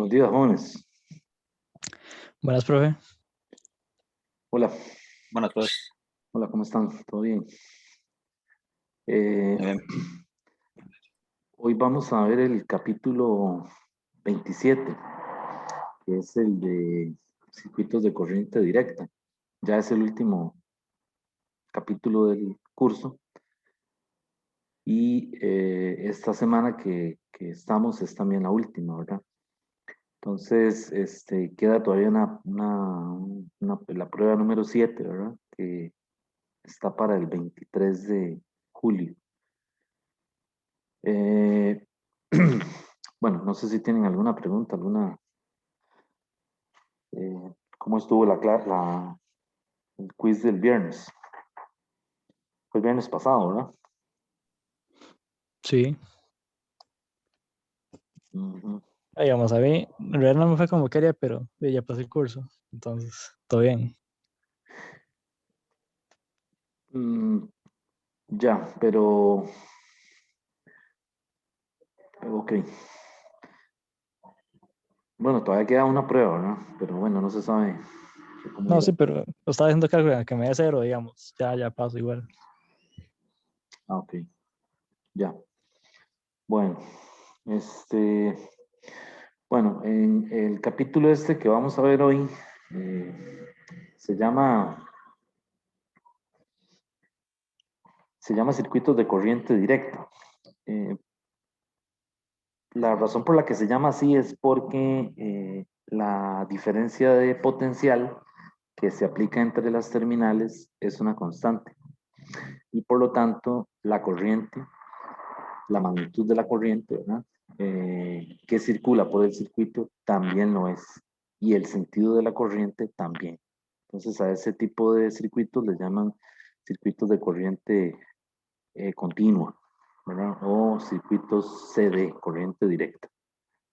Buenos días, jóvenes. Buenas, profe. Hola, Buenas tardes. hola, ¿cómo están? ¿Todo bien? Hoy vamos a ver el capítulo 27, que es el de circuitos de corriente directa. Ya es el último capítulo del curso. Y esta semana que estamos es también la última, ¿verdad? Entonces, queda todavía la prueba número 7, ¿verdad? Que está para el 23 de julio. Bueno, no sé si tienen alguna pregunta, ¿cómo estuvo el quiz del viernes? Fue el viernes pasado, ¿verdad? Sí. Ujú. Digamos, a mí, en realidad no me fue como quería, pero ya pasé el curso. Entonces, todo bien. Ya, pero... Ok. Bueno, todavía queda una prueba, ¿verdad? Pero bueno, no se sabe cómo No, irá. sí, pero lo estaba diciendo que me dé cero, digamos. Ya paso igual. Ah, ok. Ya. Bueno, bueno, en el capítulo que vamos a ver hoy, se llama circuitos de corriente directa. La razón por la que se llama así es porque la diferencia de potencial que se aplica entre las terminales es una constante y por lo tanto la corriente, la magnitud de la corriente, ¿verdad? Que circula por el circuito también lo es, y el sentido de la corriente también. Entonces a ese tipo de circuitos les llaman circuitos de corriente continua, ¿verdad? O circuitos CD, corriente directa,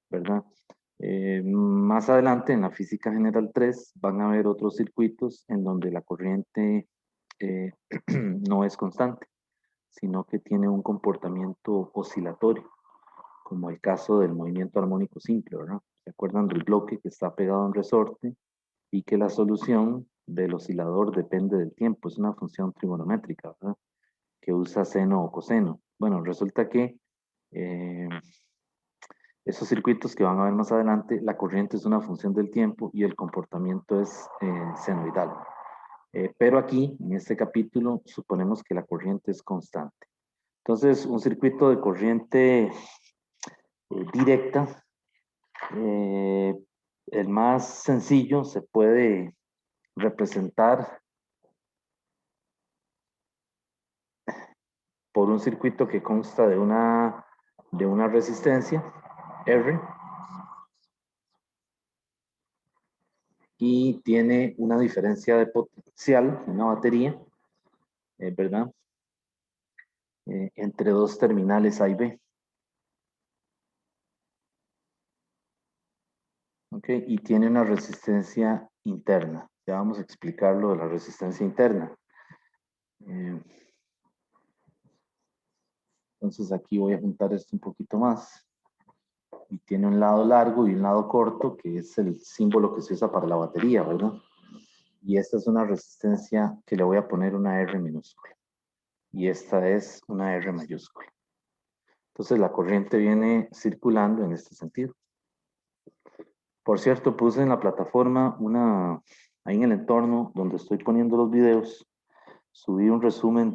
¿verdad? Más adelante en la física general 3 van a haber otros circuitos en donde la corriente eh, no es constante, sino que tiene un comportamiento oscilatorio, como el caso del movimiento armónico simple, ¿verdad? ¿Se acuerdan del bloque que está pegado a un resorte y que la solución del oscilador depende del tiempo? Es una función trigonométrica, ¿verdad? Que usa seno o coseno. Bueno, resulta que esos circuitos que van a ver más adelante, la corriente es una función del tiempo y el comportamiento es senoidal. Pero aquí, en este capítulo, suponemos que la corriente es constante. Entonces, un circuito de corriente directa, el más sencillo, se puede representar por un circuito que consta de una resistencia, R, y tiene una diferencia de potencial, una batería, ¿verdad? Entre dos terminales A y B. ¿Ok? Y tiene una resistencia interna. Ya vamos a explicar lo de la resistencia interna. Entonces aquí voy a juntar esto un poquito más. Y tiene un lado largo y un lado corto, que es el símbolo que se usa para la batería, ¿verdad? Y esta es una resistencia que le voy a poner una R minúscula. Y esta es una R mayúscula. Entonces la corriente viene circulando en este sentido. Por cierto, puse en la plataforma ahí en el entorno donde estoy poniendo los videos, subí un resumen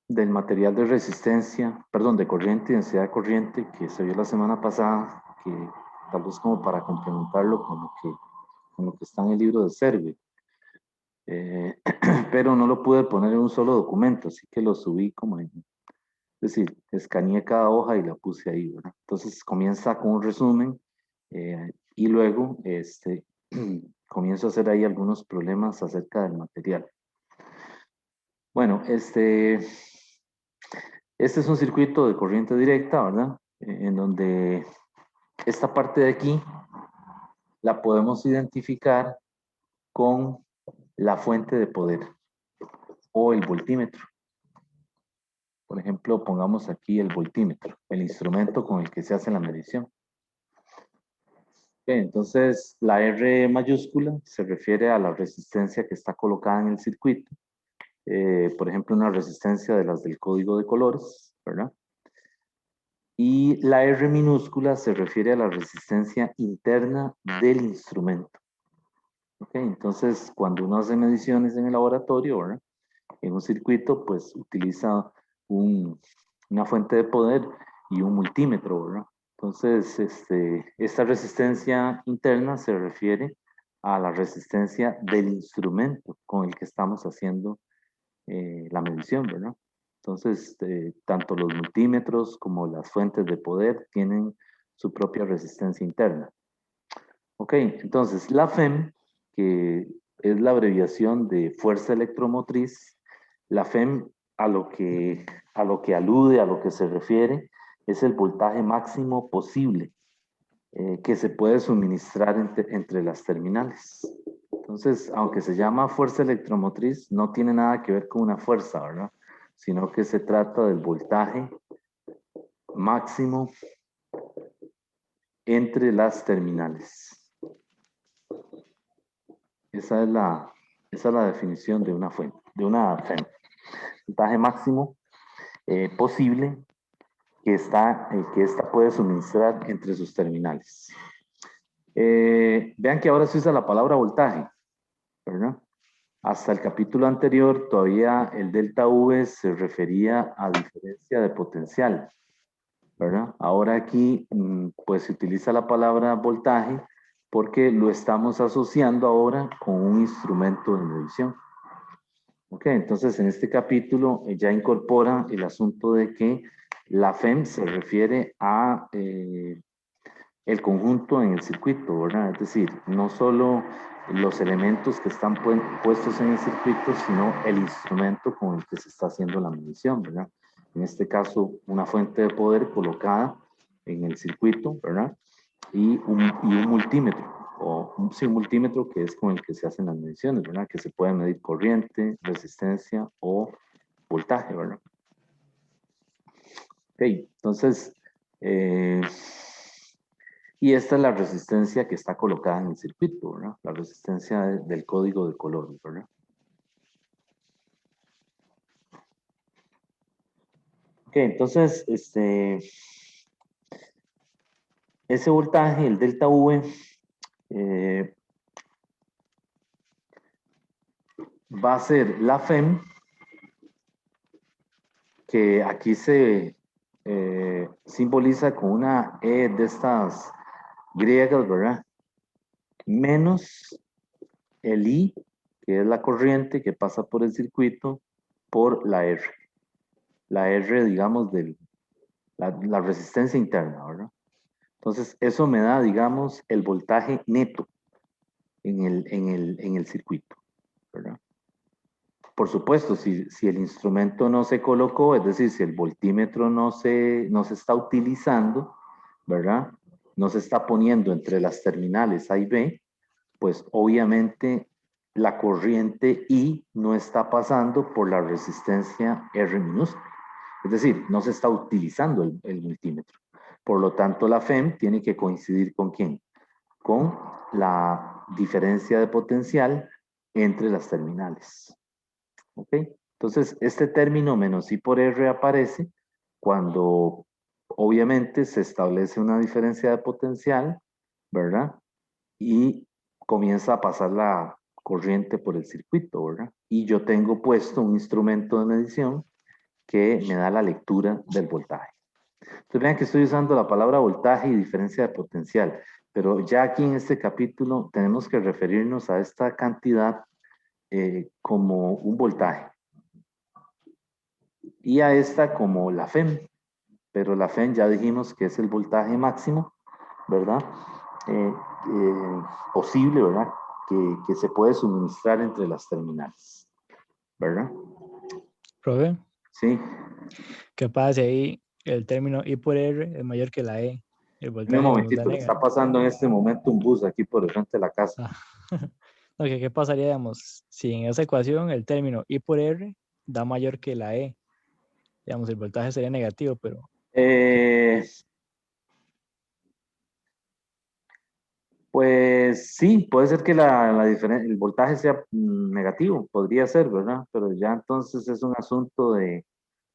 del material de resistencia, perdón, de corriente y densidad de corriente que se vio la semana pasada, que tal vez como para complementarlo con lo que está en el libro de Serve. Pero no lo pude poner en un solo documento, así que lo subí es decir, escaneé cada hoja y la puse ahí, ¿verdad? Entonces comienza con un resumen y luego comienzo a hacer ahí algunos problemas acerca del material. Bueno, este es un circuito de corriente directa, ¿verdad? En donde esta parte de aquí la podemos identificar con la fuente de poder o el voltímetro. Por ejemplo, pongamos aquí el voltímetro, el instrumento con el que se hace la medición. Ok, entonces, la R mayúscula se refiere a la resistencia que está colocada en el circuito. Por ejemplo, una resistencia de las del código de colores, ¿verdad? Y la R minúscula se refiere a la resistencia interna del instrumento. Ok, entonces, cuando uno hace mediciones en el laboratorio, ¿verdad? En un circuito, pues utiliza una fuente de poder y un multímetro, ¿verdad? Entonces, esta resistencia interna se refiere a la resistencia del instrumento con el que estamos haciendo la medición, ¿verdad? Entonces, tanto los multímetros como las fuentes de poder tienen su propia resistencia interna. Ok, entonces la FEM, que es la abreviación de fuerza electromotriz, la FEM a lo que alude, a lo que se refiere, es el voltaje máximo posible que se puede suministrar entre las terminales. Entonces, aunque se llama fuerza electromotriz, no tiene nada que ver con una fuerza, ¿verdad? Sino que se trata del voltaje máximo entre las terminales. Esa es la definición de una fuente, de una FEM. Voltaje máximo posible que esta puede suministrar entre sus terminales. Vean que ahora se usa la palabra voltaje, ¿verdad? Hasta el capítulo anterior todavía el delta V se refería a diferencia de potencial, ¿verdad? Ahora aquí pues se utiliza la palabra voltaje porque lo estamos asociando ahora con un instrumento de medición. Ok, entonces en este capítulo ya incorpora el asunto de que la FEM se refiere a el conjunto en el circuito, ¿verdad? Es decir, no solo los elementos que están puestos en el circuito, sino el instrumento con el que se está haciendo la medición, ¿verdad? En este caso, una fuente de poder colocada en el circuito, ¿verdad? Y un multímetro, sí, un multímetro que es con el que se hacen las mediciones, ¿verdad? Que se puede medir corriente, resistencia o voltaje, ¿verdad? Ok, entonces, y esta es la resistencia que está colocada en el circuito, ¿verdad? La resistencia del código de colores, ¿verdad? Ok, entonces, ese voltaje, el delta V, va a ser la FEM, que aquí se simboliza con una E de estas griegas, ¿verdad? Menos el I, que es la corriente que pasa por el circuito, por la R. La R, digamos, la resistencia interna, ¿verdad? Entonces, eso me da, digamos, el voltaje neto en el circuito, ¿verdad? Por supuesto, si el instrumento no se colocó, es decir, si el voltímetro no se está utilizando, ¿verdad? No se está poniendo entre las terminales A y B, pues obviamente la corriente I no está pasando por la resistencia R minúscula. Es decir, no se está utilizando el multímetro. Por lo tanto, la FEM tiene que coincidir con ¿quién? Con la diferencia de potencial entre las terminales. ¿Ok? Entonces, este término menos I por R aparece cuando obviamente se establece una diferencia de potencial, ¿verdad? Y comienza a pasar la corriente por el circuito, ¿verdad? Y yo tengo puesto un instrumento de medición que me da la lectura del voltaje. Entonces vean que estoy usando la palabra voltaje y diferencia de potencial, pero ya aquí en este capítulo tenemos que referirnos a esta cantidad como un voltaje y a esta como la FEM, pero la FEM ya dijimos que es el voltaje máximo, ¿verdad? Eh, posible, ¿verdad? Que se puede suministrar entre las terminales, ¿verdad? Profe, Sí. ¿qué pasa si ahí el término I por R es mayor que la E? El Un voltaje nos da momentito, que está negativo. pasando en este momento un bus aquí por el frente de la casa. Ah. Ok, ¿qué pasaría, digamos, si en esa ecuación el término I por R da mayor que la E? digamos, el voltaje sería negativo, pero Eh, Pues sí, puede ser que el voltaje sea negativo, podría ser, ¿verdad? Pero ya entonces es un asunto de,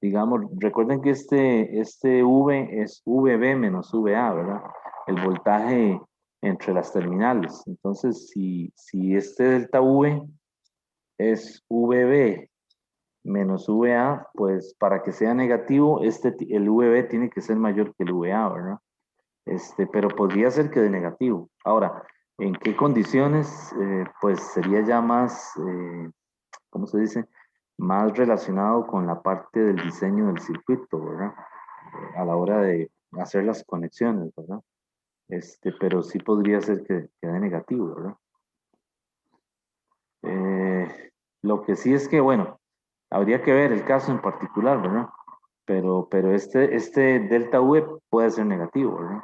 digamos, recuerden que este V es VB menos VA, ¿verdad? El voltaje entre las terminales. Entonces, si este delta V es VB menos VA, pues para que sea negativo, el VB tiene que ser mayor que el VA, ¿verdad? Pero podría ser que de negativo. Ahora, ¿en qué condiciones? Pues sería ya más, ¿cómo se dice? Más relacionado con la parte del diseño del circuito, ¿verdad? A la hora de hacer las conexiones, ¿verdad? Pero sí podría ser que de negativo, ¿verdad? Lo que sí es que, bueno, habría que ver el caso en particular, ¿verdad? Pero este delta V puede ser negativo, ¿verdad?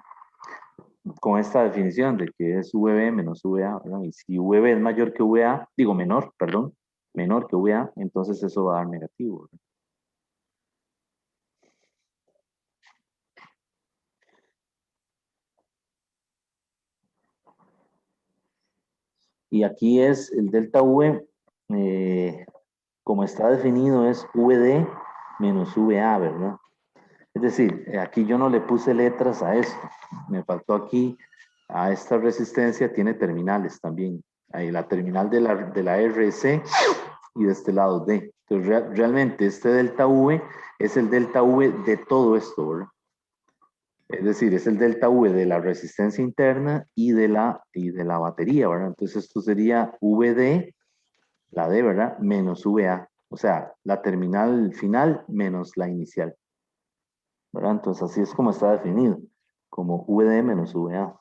Con esta definición de que es VB menos VA, ¿verdad? Y si VB es mayor que VA, digo menor, perdón, menor que VA, entonces eso va a dar negativo, ¿verdad? Y aquí es el delta V, como está definido, es VD menos VA, ¿verdad? Es decir, aquí yo no le puse letras a esto, me faltó aquí, a esta resistencia tiene terminales también. Ahí la terminal de la RC y de este lado D. Entonces, realmente este delta V es el delta V de todo esto, ¿verdad? Es decir, es el delta V de la resistencia interna y de la batería, ¿verdad? Entonces esto sería VD, la D, ¿verdad? Menos VA. O sea, la terminal final menos la inicial, ¿verdad? Entonces así es como está definido, como VD menos VA.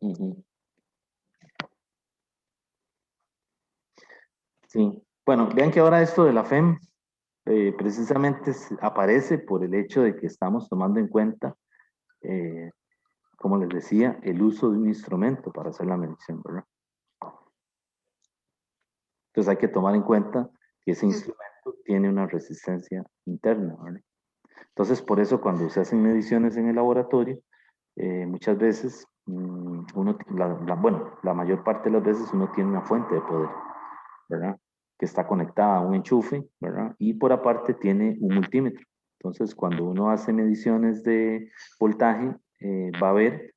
Ujú. Sí. Bueno, vean que ahora esto de la FEM precisamente aparece por el hecho de que estamos tomando en cuenta, eh, como les decía, el uso de un instrumento para hacer la medición, ¿verdad? Entonces hay que tomar en cuenta que ese instrumento tiene una resistencia interna, ¿verdad? Entonces, por eso cuando se hacen mediciones en el laboratorio, muchas veces, bueno, la mayor parte de las veces uno tiene una fuente de poder, ¿verdad? Que está conectada a un enchufe, ¿verdad? Y por aparte tiene un multímetro. Entonces, cuando uno hace mediciones de voltaje, va a ver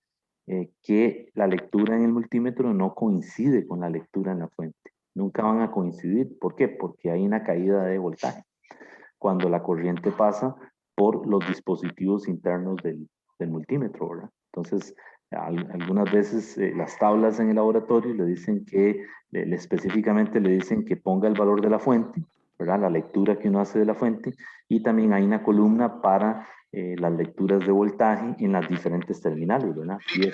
que la lectura en el multímetro no coincide con la lectura en la fuente. Nunca van a coincidir. ¿Por qué? Porque hay una caída de voltaje cuando la corriente pasa por los dispositivos internos del multímetro, ¿verdad? Entonces, algunas veces las tablas en el laboratorio le dicen que, específicamente le dicen que ponga el valor de la fuente, ¿verdad? La lectura que uno hace de la fuente, y también hay una columna para las lecturas de voltaje en las diferentes terminales, ¿verdad? Y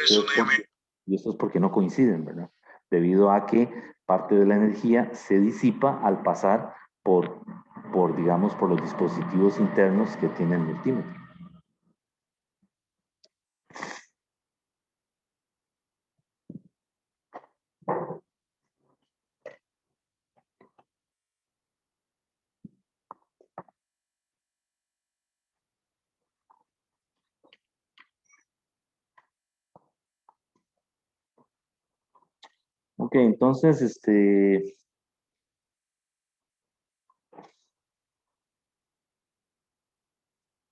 esto es porque no coinciden, ¿verdad? Debido a que parte de la energía se disipa al pasar digamos, por los dispositivos internos que tiene el multímetro. Ok, entonces,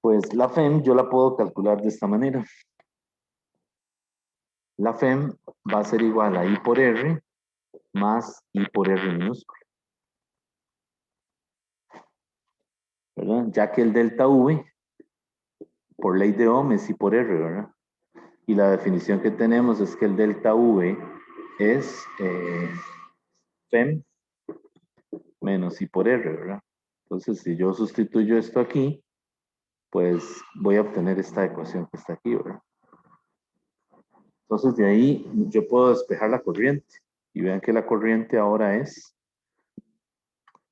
pues la FEM yo la puedo calcular de esta manera. La FEM va a ser igual a I por R más I por R minúsculo, ¿verdad? Ya que el delta V, por ley de Ohm, es I por R, ¿verdad? Y la definición que tenemos es que el delta V es FEM menos I por R, ¿verdad? Entonces, si yo sustituyo esto aquí, pues voy a obtener esta ecuación que está aquí, ¿verdad? Entonces de ahí yo puedo despejar la corriente y vean que la corriente ahora es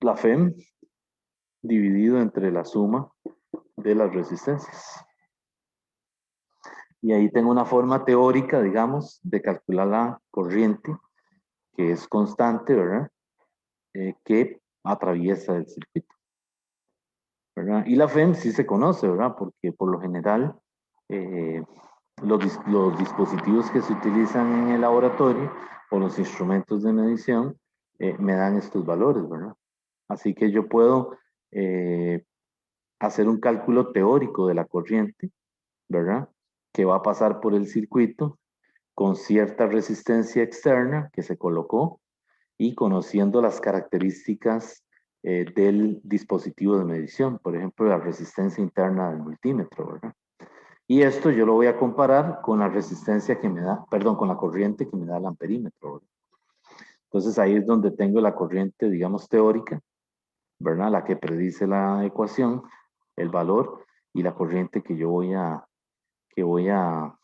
la FEM dividido entre la suma de las resistencias. Y ahí tengo una forma teórica, digamos, de calcular la corriente, que es constante, ¿verdad? Que atraviesa el circuito, ¿verdad? Y la FEM sí se conoce, ¿verdad? Porque por lo general eh, los dispositivos que se utilizan en el laboratorio o los instrumentos de medición me dan estos valores, ¿verdad? Así que yo puedo hacer un cálculo teórico de la corriente, ¿verdad? Que va a pasar por el circuito con cierta resistencia externa que se colocó y conociendo las características del dispositivo de medición, por ejemplo, la resistencia interna del multímetro, ¿verdad? Y esto yo lo voy a comparar con la resistencia que me da, perdón, con la corriente que me da el amperímetro, ¿verdad? Entonces ahí es donde tengo la corriente, digamos, teórica, ¿verdad? La que predice la ecuación, el valor y la corriente que voy a, que voy a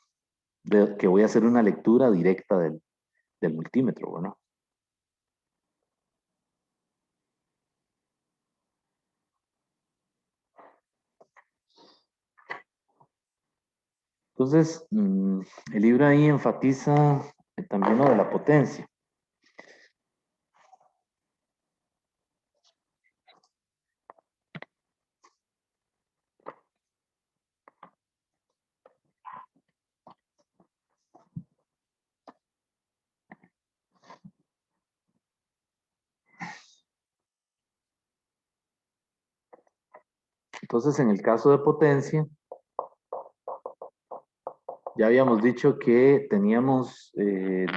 hacer una lectura directa del multímetro, ¿verdad? Entonces, el libro ahí enfatiza también lo de la potencia. Entonces, en el caso de potencia, ya habíamos dicho que teníamos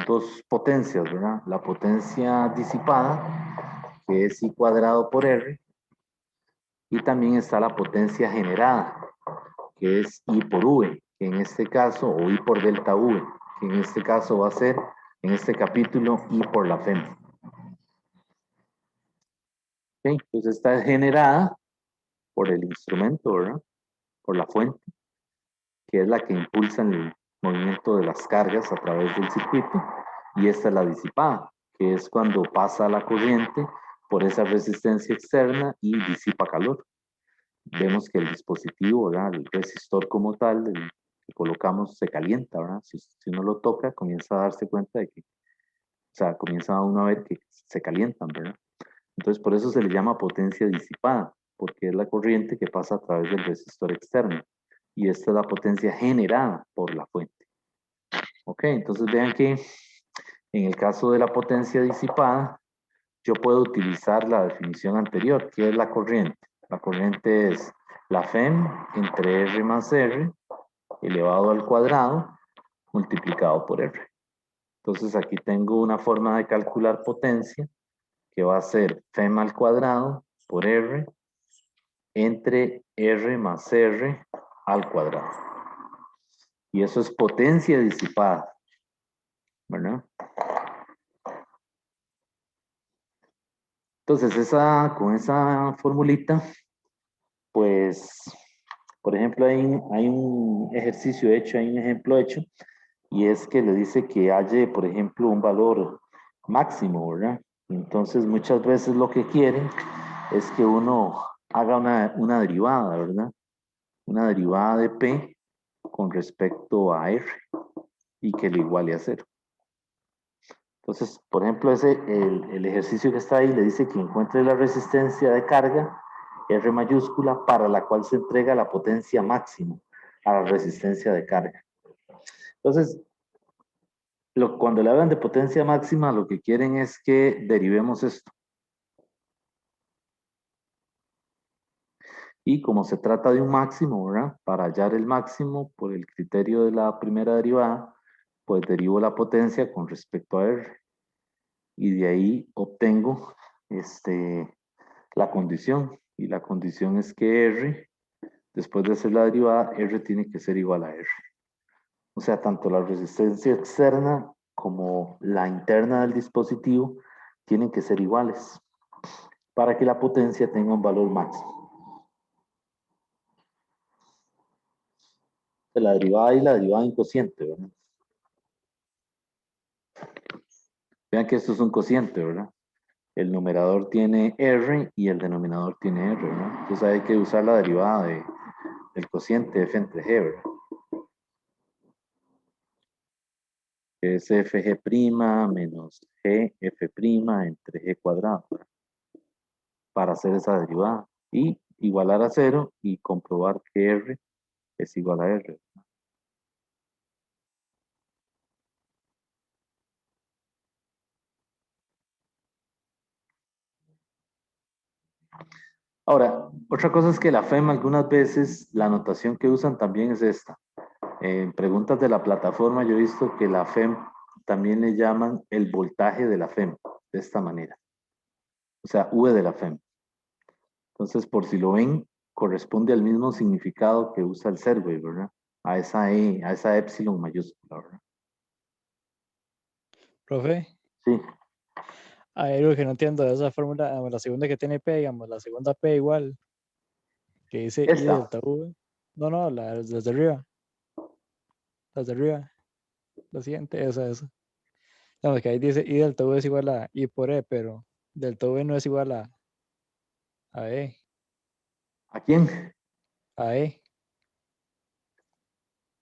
dos potencias, ¿verdad? La potencia disipada, que es I cuadrado por R, y también está la potencia generada, que es I por V, que en este caso, o I por delta V, que en este caso va a ser, en este capítulo, I por la FEM. ¿Okay? Entonces está generada por el instrumento, ¿verdad? Por la fuente, que es la que impulsa el movimiento de las cargas a través del circuito, y esta es la disipada, que es cuando pasa la corriente por esa resistencia externa y disipa calor. Vemos que el dispositivo, ¿verdad? El resistor como tal, el que colocamos, se calienta, ¿verdad? Si uno lo toca, comienza a darse cuenta de que, o sea, comienza uno a ver que se calientan, ¿verdad? Entonces, por eso se le llama potencia disipada, porque es la corriente que pasa a través del resistor externo. Y esta es la potencia generada por la fuente. Ok, entonces vean que en el caso de la potencia disipada, yo puedo utilizar la definición anterior, que es la corriente. La corriente es la FEM entre R más R elevado al cuadrado multiplicado por R. Entonces aquí tengo una forma de calcular potencia que va a ser FEM al cuadrado por R entre R más R al cuadrado. Y eso es potencia disipada, ¿verdad? Entonces, con esa formulita, pues, por ejemplo, hay un ejercicio hecho, hay un ejemplo hecho, y es que le dice que halle, por ejemplo, un valor máximo, ¿verdad? Entonces, muchas veces lo que quieren es que uno haga una derivada, ¿verdad? Una derivada de P con respecto a R y que le iguale a cero. Entonces, por ejemplo, el ejercicio que está ahí le dice que encuentre la resistencia de carga, R mayúscula, para la cual se entrega la potencia máxima a la resistencia de carga. Entonces, cuando le hablan de potencia máxima, lo que quieren es que derivemos esto. Y como se trata de un máximo, ¿verdad? Para hallar el máximo por el criterio de la primera derivada, pues derivo la potencia con respecto a R. Y de ahí obtengo la condición. Y la condición es que R, después de hacer la derivada, R tiene que ser igual a R. O sea, tanto la resistencia externa como la interna del dispositivo tienen que ser iguales para que la potencia tenga un valor máximo. La derivada y la derivada en cociente, ¿verdad? Vean que esto es un cociente, ¿verdad? El numerador tiene R y el denominador tiene R, ¿verdad? Entonces hay que usar la derivada del cociente F entre G, ¿verdad? que es FG' menos GF' entre G cuadrado, ¿verdad? Para hacer esa derivada. Y igualar a 0 y comprobar que R es igual a R. Ahora, otra cosa es que la FEM algunas veces, la notación que usan también es esta. En preguntas de la plataforma yo he visto que la FEM también le llaman el voltaje de la FEM, de esta manera. O sea, V de la FEM. Entonces, por si lo ven, corresponde al mismo significado que usa el survey, ¿verdad? A esa E, a esa epsilon mayúscula, ¿verdad? Profe, Sí, hay algo que no entiendo de esa fórmula, la segunda que tiene P, digamos, la segunda P igual, que dice I esta. delta V. No, no, las de arriba, las de arriba, la siguiente, esa. Digamos que ahí dice I delta V es igual a I por E, pero delta V no es igual a E, ¿A quién? a E.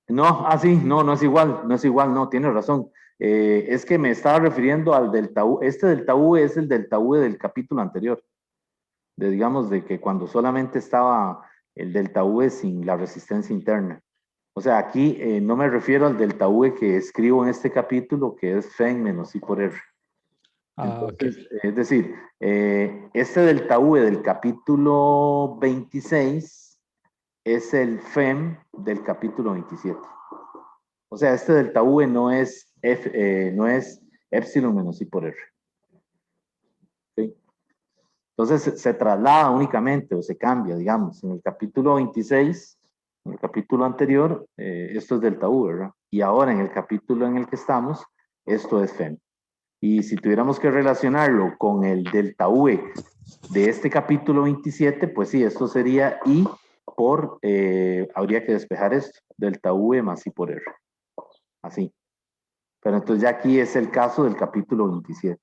No, sí, no, no es igual, no, tiene razón. Es que me estaba refiriendo al delta U. Este delta U es el delta U del capítulo anterior, de digamos de que cuando solamente estaba el delta V sin la resistencia interna. O sea, aquí no me refiero al delta V que escribo en este capítulo, que es FEN menos I por R. Ah, ok. Entonces, es decir, este delta V del capítulo 26 es el FEM del capítulo 27. O sea, este delta V no es, no es epsilon menos I por R. ¿Sí? Entonces se traslada únicamente o se cambia, digamos, en el capítulo 26, en el capítulo anterior, esto es delta U, ¿verdad? Y ahora en el capítulo en el que estamos, esto es FEM. Y si tuviéramos que relacionarlo con el delta V de este capítulo 27, pues sí, esto sería I por, habría que despejar esto, delta V más I por R. Así. Pero entonces ya aquí es el caso del capítulo 27,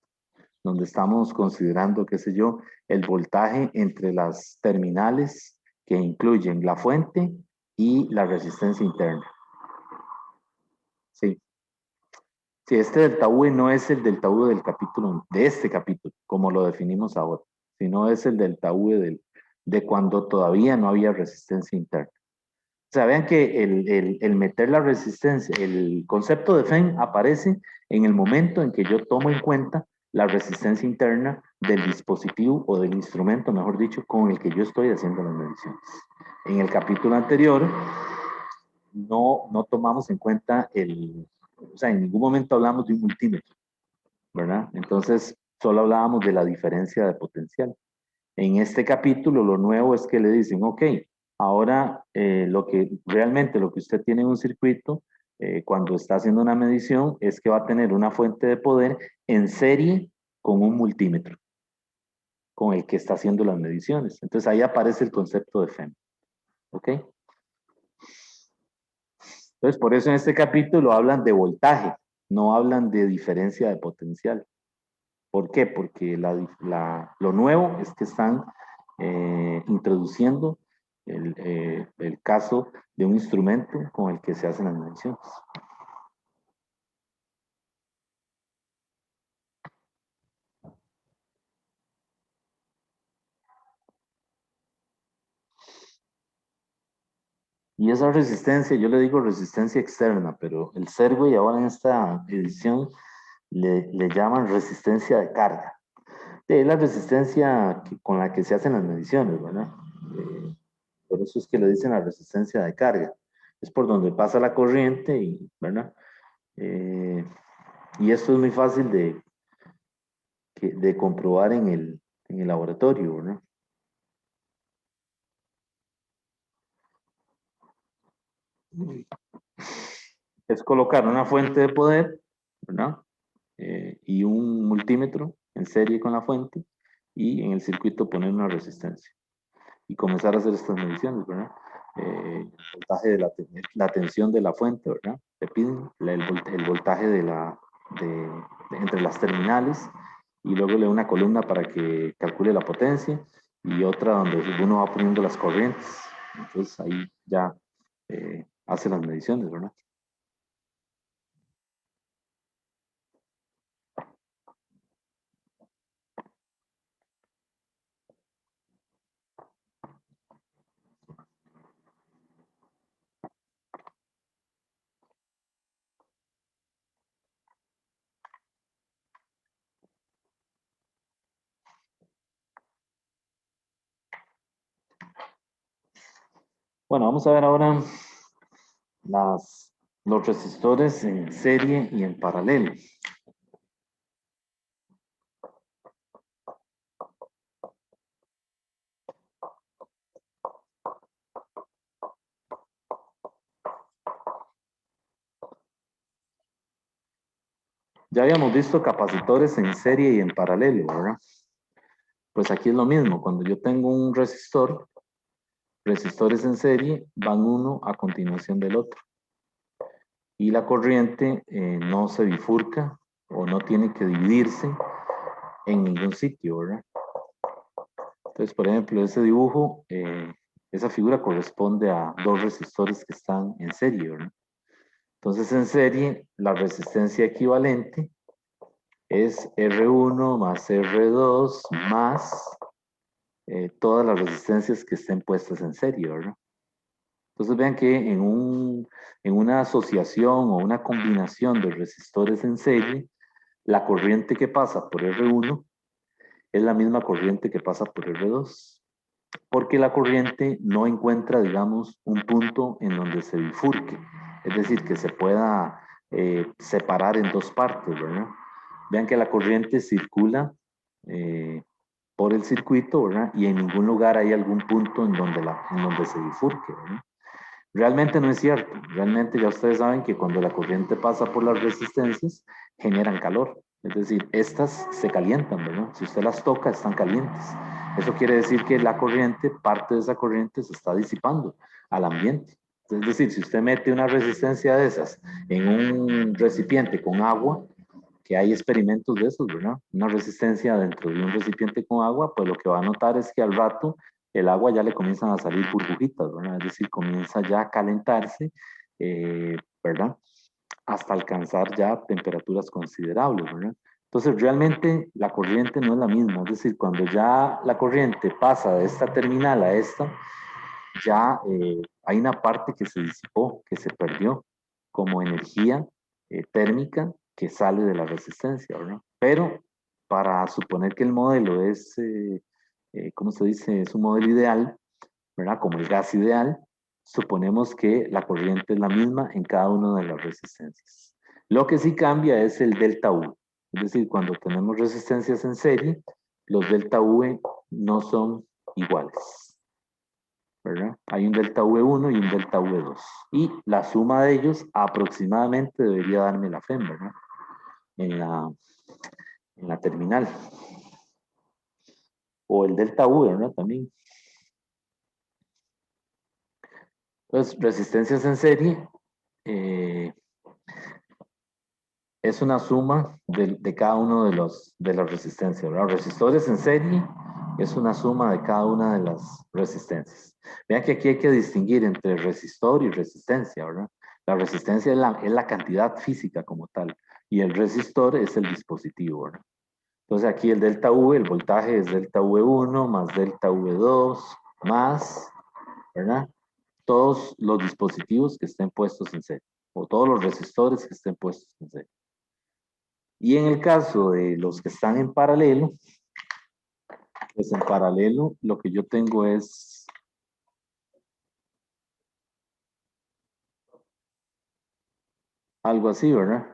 donde estamos considerando, qué sé yo, el voltaje entre las terminales que incluyen la fuente y la resistencia interna. Sí. Sí, este delta V no es el delta V del capítulo, de este capítulo, como lo definimos ahora, sino es el delta V de cuando todavía no había resistencia interna. O sea, vean que el meter la resistencia, el concepto de FEM aparece en el momento en que yo tomo en cuenta la resistencia interna del dispositivo o del instrumento, mejor dicho, con el que yo estoy haciendo las mediciones. En el capítulo anterior no tomamos en cuenta o sea, en ningún momento hablamos de un multímetro, ¿verdad? Entonces, solo hablábamos de la diferencia de potencial. En este capítulo lo nuevo es que le dicen, ok, ahora realmente lo que usted tiene en un circuito cuando está haciendo una medición es que va a tener una fuente de poder en serie con un multímetro con el que está haciendo las mediciones. Entonces ahí aparece el concepto de FEM. ¿Ok? Entonces por eso en este capítulo hablan de voltaje, no hablan de diferencia de potencial. ¿Por qué? Porque lo nuevo es que están introduciendo el caso de un instrumento con el que se hacen las mediciones. Y esa resistencia, yo le digo resistencia externa, pero el Serway ahora en esta edición le llaman resistencia de carga. Es la resistencia con la que se hacen las mediciones, ¿verdad? Por eso es que le dicen la resistencia de carga. Es por donde pasa la corriente, ¿verdad? Eh, y esto es muy fácil de comprobar en el laboratorio, ¿verdad? Es colocar una fuente de poder, ¿verdad? Y un multímetro en serie con la fuente y en el circuito poner una resistencia y comenzar a hacer estas mediciones, ¿verdad? El voltaje de la tensión de la fuente, ¿verdad? Te piden el voltaje entre las terminales y luego le da una columna para que calcule la potencia y otra donde uno va poniendo las corrientes. Entonces ahí ya hace las mediciones, ¿verdad? Bueno, vamos a ver ahora los resistores en serie y en paralelo. Ya habíamos visto capacitores en serie y en paralelo, ¿verdad? Pues aquí es lo mismo. Cuando yo tengo un resistor, resistores en serie van uno a continuación del otro. Y la corriente no se bifurca o no tiene que dividirse en ningún sitio, ¿verdad? Entonces, por ejemplo, ese dibujo, esa figura corresponde a dos resistores que están en serie, ¿verdad? Entonces, en serie, la resistencia equivalente es R1 más R2 más todas las resistencias que estén puestas en serie, ¿verdad? Entonces vean que en una asociación o una combinación de resistores en serie, la corriente que pasa por R1 es la misma corriente que pasa por R2, porque la corriente no encuentra, digamos, un punto en donde se bifurque, es decir, que se pueda separar en dos partes, ¿verdad? Vean que la corriente circula por el circuito, ¿verdad? Y en ningún lugar hay algún punto en donde se bifurque, ¿verdad? Realmente no es cierto. Realmente ya ustedes saben que cuando la corriente pasa por las resistencias, generan calor. Es decir, estas se calientan, ¿verdad? Si usted las toca, están calientes. Eso quiere decir que la corriente, parte de esa corriente se está disipando al ambiente. Es decir, si usted mete una resistencia de esas en un recipiente con agua, que hay experimentos de esos, ¿verdad? Una resistencia dentro de un recipiente con agua, pues lo que va a notar es que al rato el agua ya le comienzan a salir burbujitas, ¿verdad? Es decir, comienza ya a calentarse, ¿verdad? Hasta alcanzar ya temperaturas considerables, ¿verdad? Entonces, realmente la corriente no es la misma, es decir, cuando ya la corriente pasa de esta terminal a esta, ya hay una parte que se disipó, que se perdió como energía térmica que sale de la resistencia, ¿verdad? Pero para suponer que el modelo es, ¿cómo se dice? Es un modelo ideal, ¿verdad? Como el gas ideal, suponemos que la corriente es la misma en cada una de las resistencias. Lo que sí cambia es el delta U. Es decir, cuando tenemos resistencias en serie, los delta U no son iguales, ¿verdad? Hay un delta V1 y un delta V2. Y la suma de ellos aproximadamente debería darme la FEM, ¿verdad? En la, en la terminal. O el delta V, ¿verdad? También. Entonces, resistencias en serie es una suma de cada uno de las resistencias, ¿verdad? Resistores en serie es una suma de cada una de las resistencias. Vean que aquí hay que distinguir entre resistor y resistencia, ¿verdad? La resistencia es la cantidad física como tal y el resistor es el dispositivo, ¿verdad? Entonces aquí el delta V, el voltaje es delta V1 más delta V2 más, ¿verdad? Todos los dispositivos que estén puestos en serie o todos los resistores que estén puestos en serie. Y en el caso de los que están en paralelo, pues en paralelo lo que yo tengo es algo así, ¿verdad?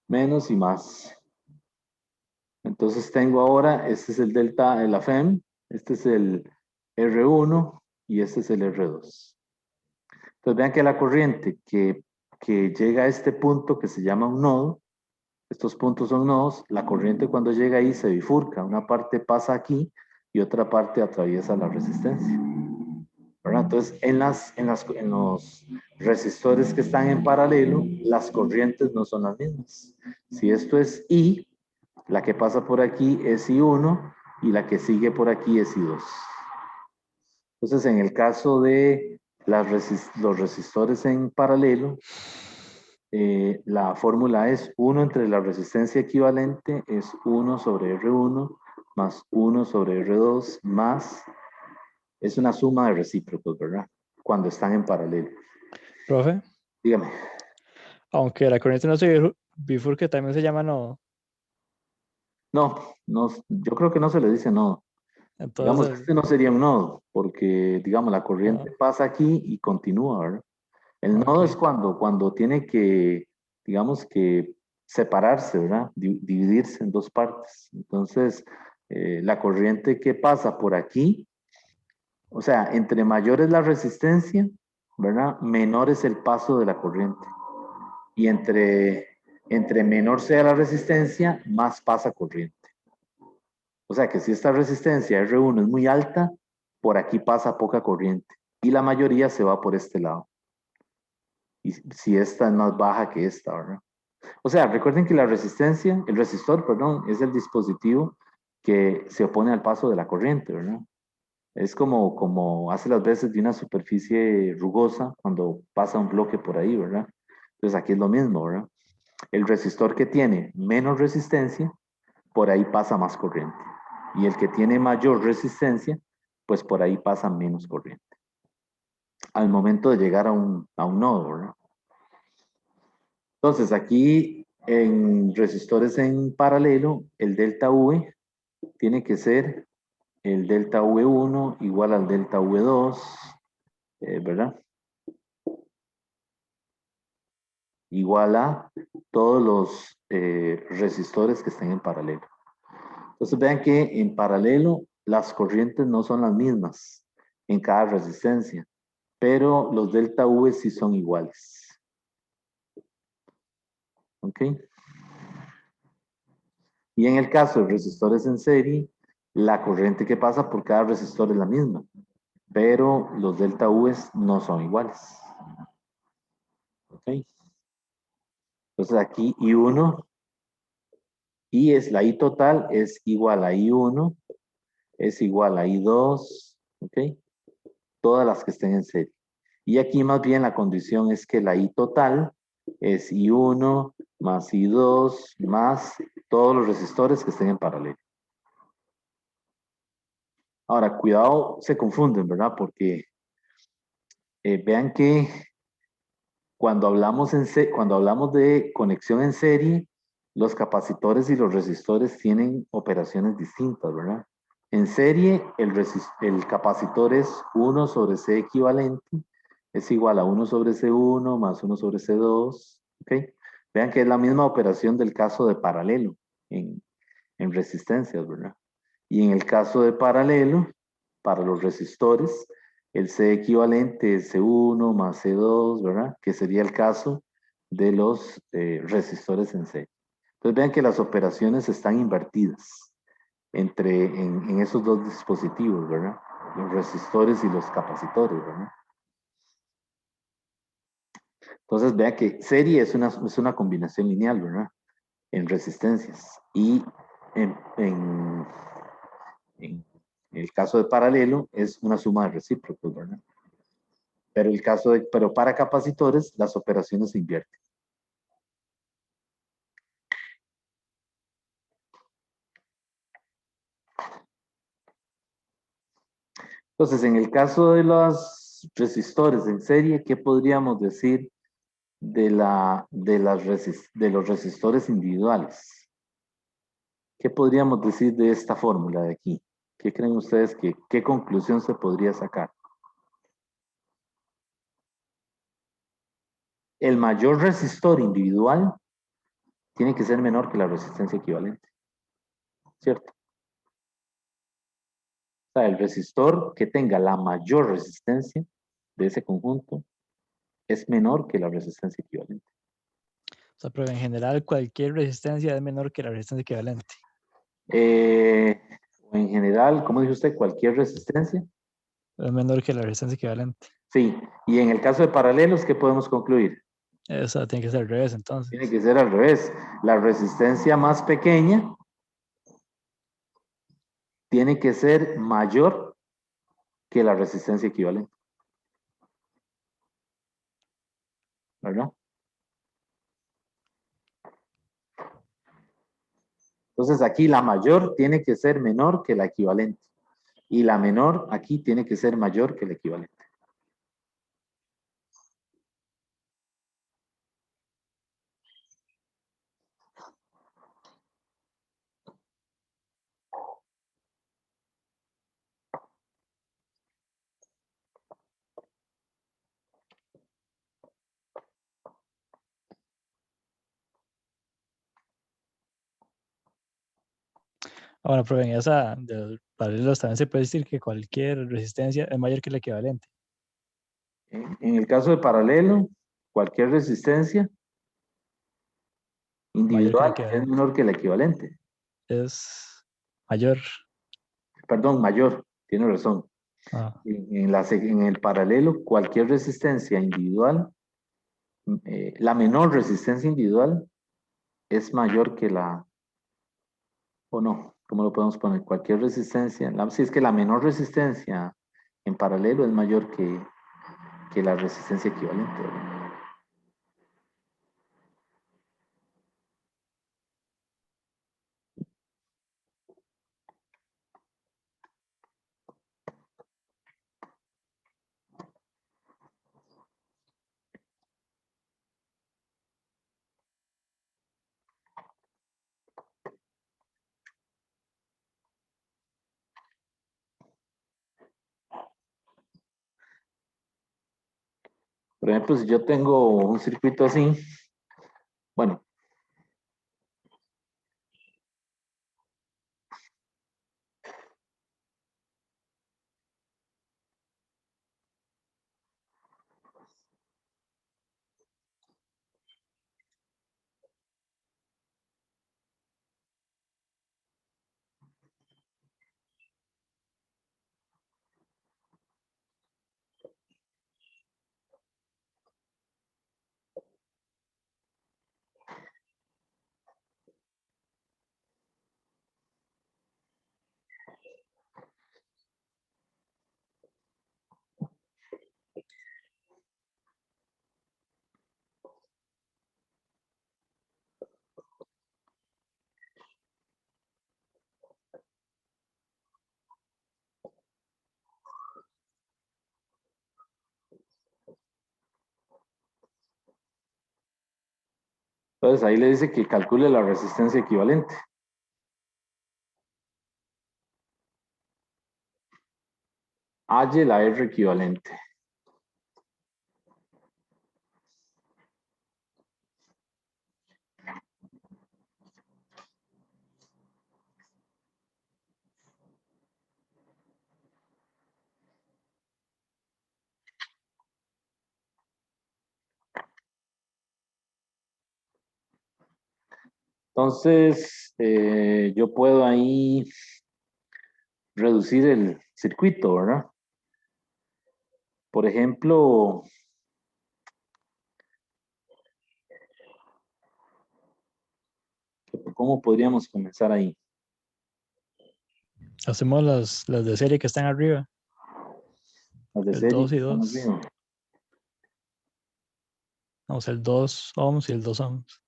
Menos y más. Entonces tengo ahora, este es el delta, la FEM, este es el R1 y este es el R2. Entonces vean que la corriente que llega a este punto que se llama un nodo, estos puntos son nodos, la corriente cuando llega ahí se bifurca, una parte pasa aquí y otra parte atraviesa la resistencia, ¿verdad? Entonces en los resistores que están en paralelo, las corrientes no son las mismas. Si esto es I, la que pasa por aquí es I1 y la que sigue por aquí es I2. Entonces en el caso de los resistores en paralelo, la fórmula es 1 entre la resistencia equivalente es 1 sobre R1 más 1 sobre R2 más, es una suma de recíprocos, ¿verdad? Cuando están en paralelo. Profe, Dígame. aunque la corriente no se bifurque, también se llama nodo. No, no, yo creo que no se le dice nodo. Digamos que Entonces, este no sería un nodo, porque, digamos, la ah, corriente pasa aquí y continúa, ¿verdad? El ok, nodo es cuando tiene que, digamos que separarse, ¿verdad? Dividirse en dos partes. Entonces, la corriente que pasa por aquí, o sea, entre mayor es la resistencia, ¿verdad? Menor es el paso de la corriente. Y entre menor sea la resistencia, más pasa corriente. O sea que si esta resistencia R1 es muy alta, por aquí pasa poca corriente. Y la mayoría se va por este lado. Y si esta es más baja que esta, ¿verdad? O sea, recuerden que la resistencia, el resistor, perdón, es el dispositivo que se opone al paso de la corriente, ¿verdad? Es como hace las veces de una superficie rugosa cuando pasa un bloque por ahí, ¿verdad? Entonces aquí es lo mismo, ¿verdad? El resistor que tiene menos resistencia, por ahí pasa más corriente. Y el que tiene mayor resistencia, pues por ahí pasa menos corriente. Al momento de llegar a un nodo, ¿verdad? Entonces aquí en resistores en paralelo, el delta V tiene que ser el delta V1 igual al delta V2, ¿verdad? Igual a todos los resistores que estén en paralelo. Entonces vean que en paralelo las corrientes no son las mismas en cada resistencia, pero los delta V sí son iguales. ¿Ok? Y en el caso de resistores en serie, la corriente que pasa por cada resistor es la misma, pero los delta V no son iguales. ¿Ok? Entonces aquí I1, la I total es igual a I1, es igual a I2, ¿ok? Todas las que estén en serie. Y aquí más bien la condición es que la I total es I1 más I2 más todos los resistores que estén en paralelo. Ahora, cuidado, se confunden, ¿verdad? Porque vean que cuando hablamos de conexión en serie, los capacitores y los resistores tienen operaciones distintas, ¿verdad? En serie, el capacitor es 1 sobre C equivalente, es igual a 1 sobre C1 más 1 sobre C2, ¿ok? Vean que es la misma operación del caso de paralelo en resistencias, ¿verdad? Y en el caso de paralelo, para los resistores, el C equivalente es C1 más C2, ¿verdad? Que sería el caso de los resistores en serie. Entonces vean que las operaciones están invertidas en esos dos dispositivos, ¿verdad? Los resistores y los capacitores, ¿verdad? Entonces vean que serie es una combinación lineal, ¿verdad? En resistencias. Y en en el caso de paralelo es una suma de recíprocos, ¿verdad? Pero para capacitores las operaciones se invierten. Entonces, en el caso de los resistores en serie, ¿qué podríamos decir de los resistores individuales? ¿Qué podríamos decir de esta fórmula de aquí? ¿Qué creen ustedes qué conclusión se podría sacar? El mayor resistor individual tiene que ser menor que la resistencia equivalente, ¿cierto? O sea, el resistor que tenga la mayor resistencia de ese conjunto es menor que la resistencia equivalente. o sea, pero en general cualquier resistencia es menor que la resistencia equivalente. Eh, en general, como dice usted, cualquier resistencia. Es menor que la resistencia equivalente. Sí, y en el caso de paralelos, ¿qué podemos concluir? Eso tiene que ser al revés, Tiene entonces. que ser al revés. La resistencia más pequeña tiene que ser mayor que la resistencia equivalente, ¿verdad? Entonces aquí la mayor tiene que ser menor que la equivalente y la menor aquí tiene que ser mayor que la equivalente. Bueno, pero en esa del paralelos también se puede decir que cualquier resistencia es mayor que el equivalente. En el caso de paralelo, cualquier resistencia Mayor que el individual es equivalente. menor que el equivalente. Es mayor. Perdón, mayor, tiene razón. Ah, En el paralelo, cualquier resistencia individual, la menor resistencia individual es mayor que la, o no, ¿cómo lo podemos poner? Cualquier resistencia, si es que la menor resistencia en paralelo es mayor que la resistencia equivalente, ¿verdad? Por ejemplo, si yo tengo un circuito así, bueno, entonces ahí le dice que calcule la resistencia equivalente. Halle la R equivalente. Entonces, yo puedo ahí reducir el circuito, ¿verdad? Por ejemplo, ¿cómo podríamos comenzar ahí? hacemos las de serie que están arriba. Las de El serie 2 que y están 2. arriba. Vamos, el 2 ohms y el 2 ohms.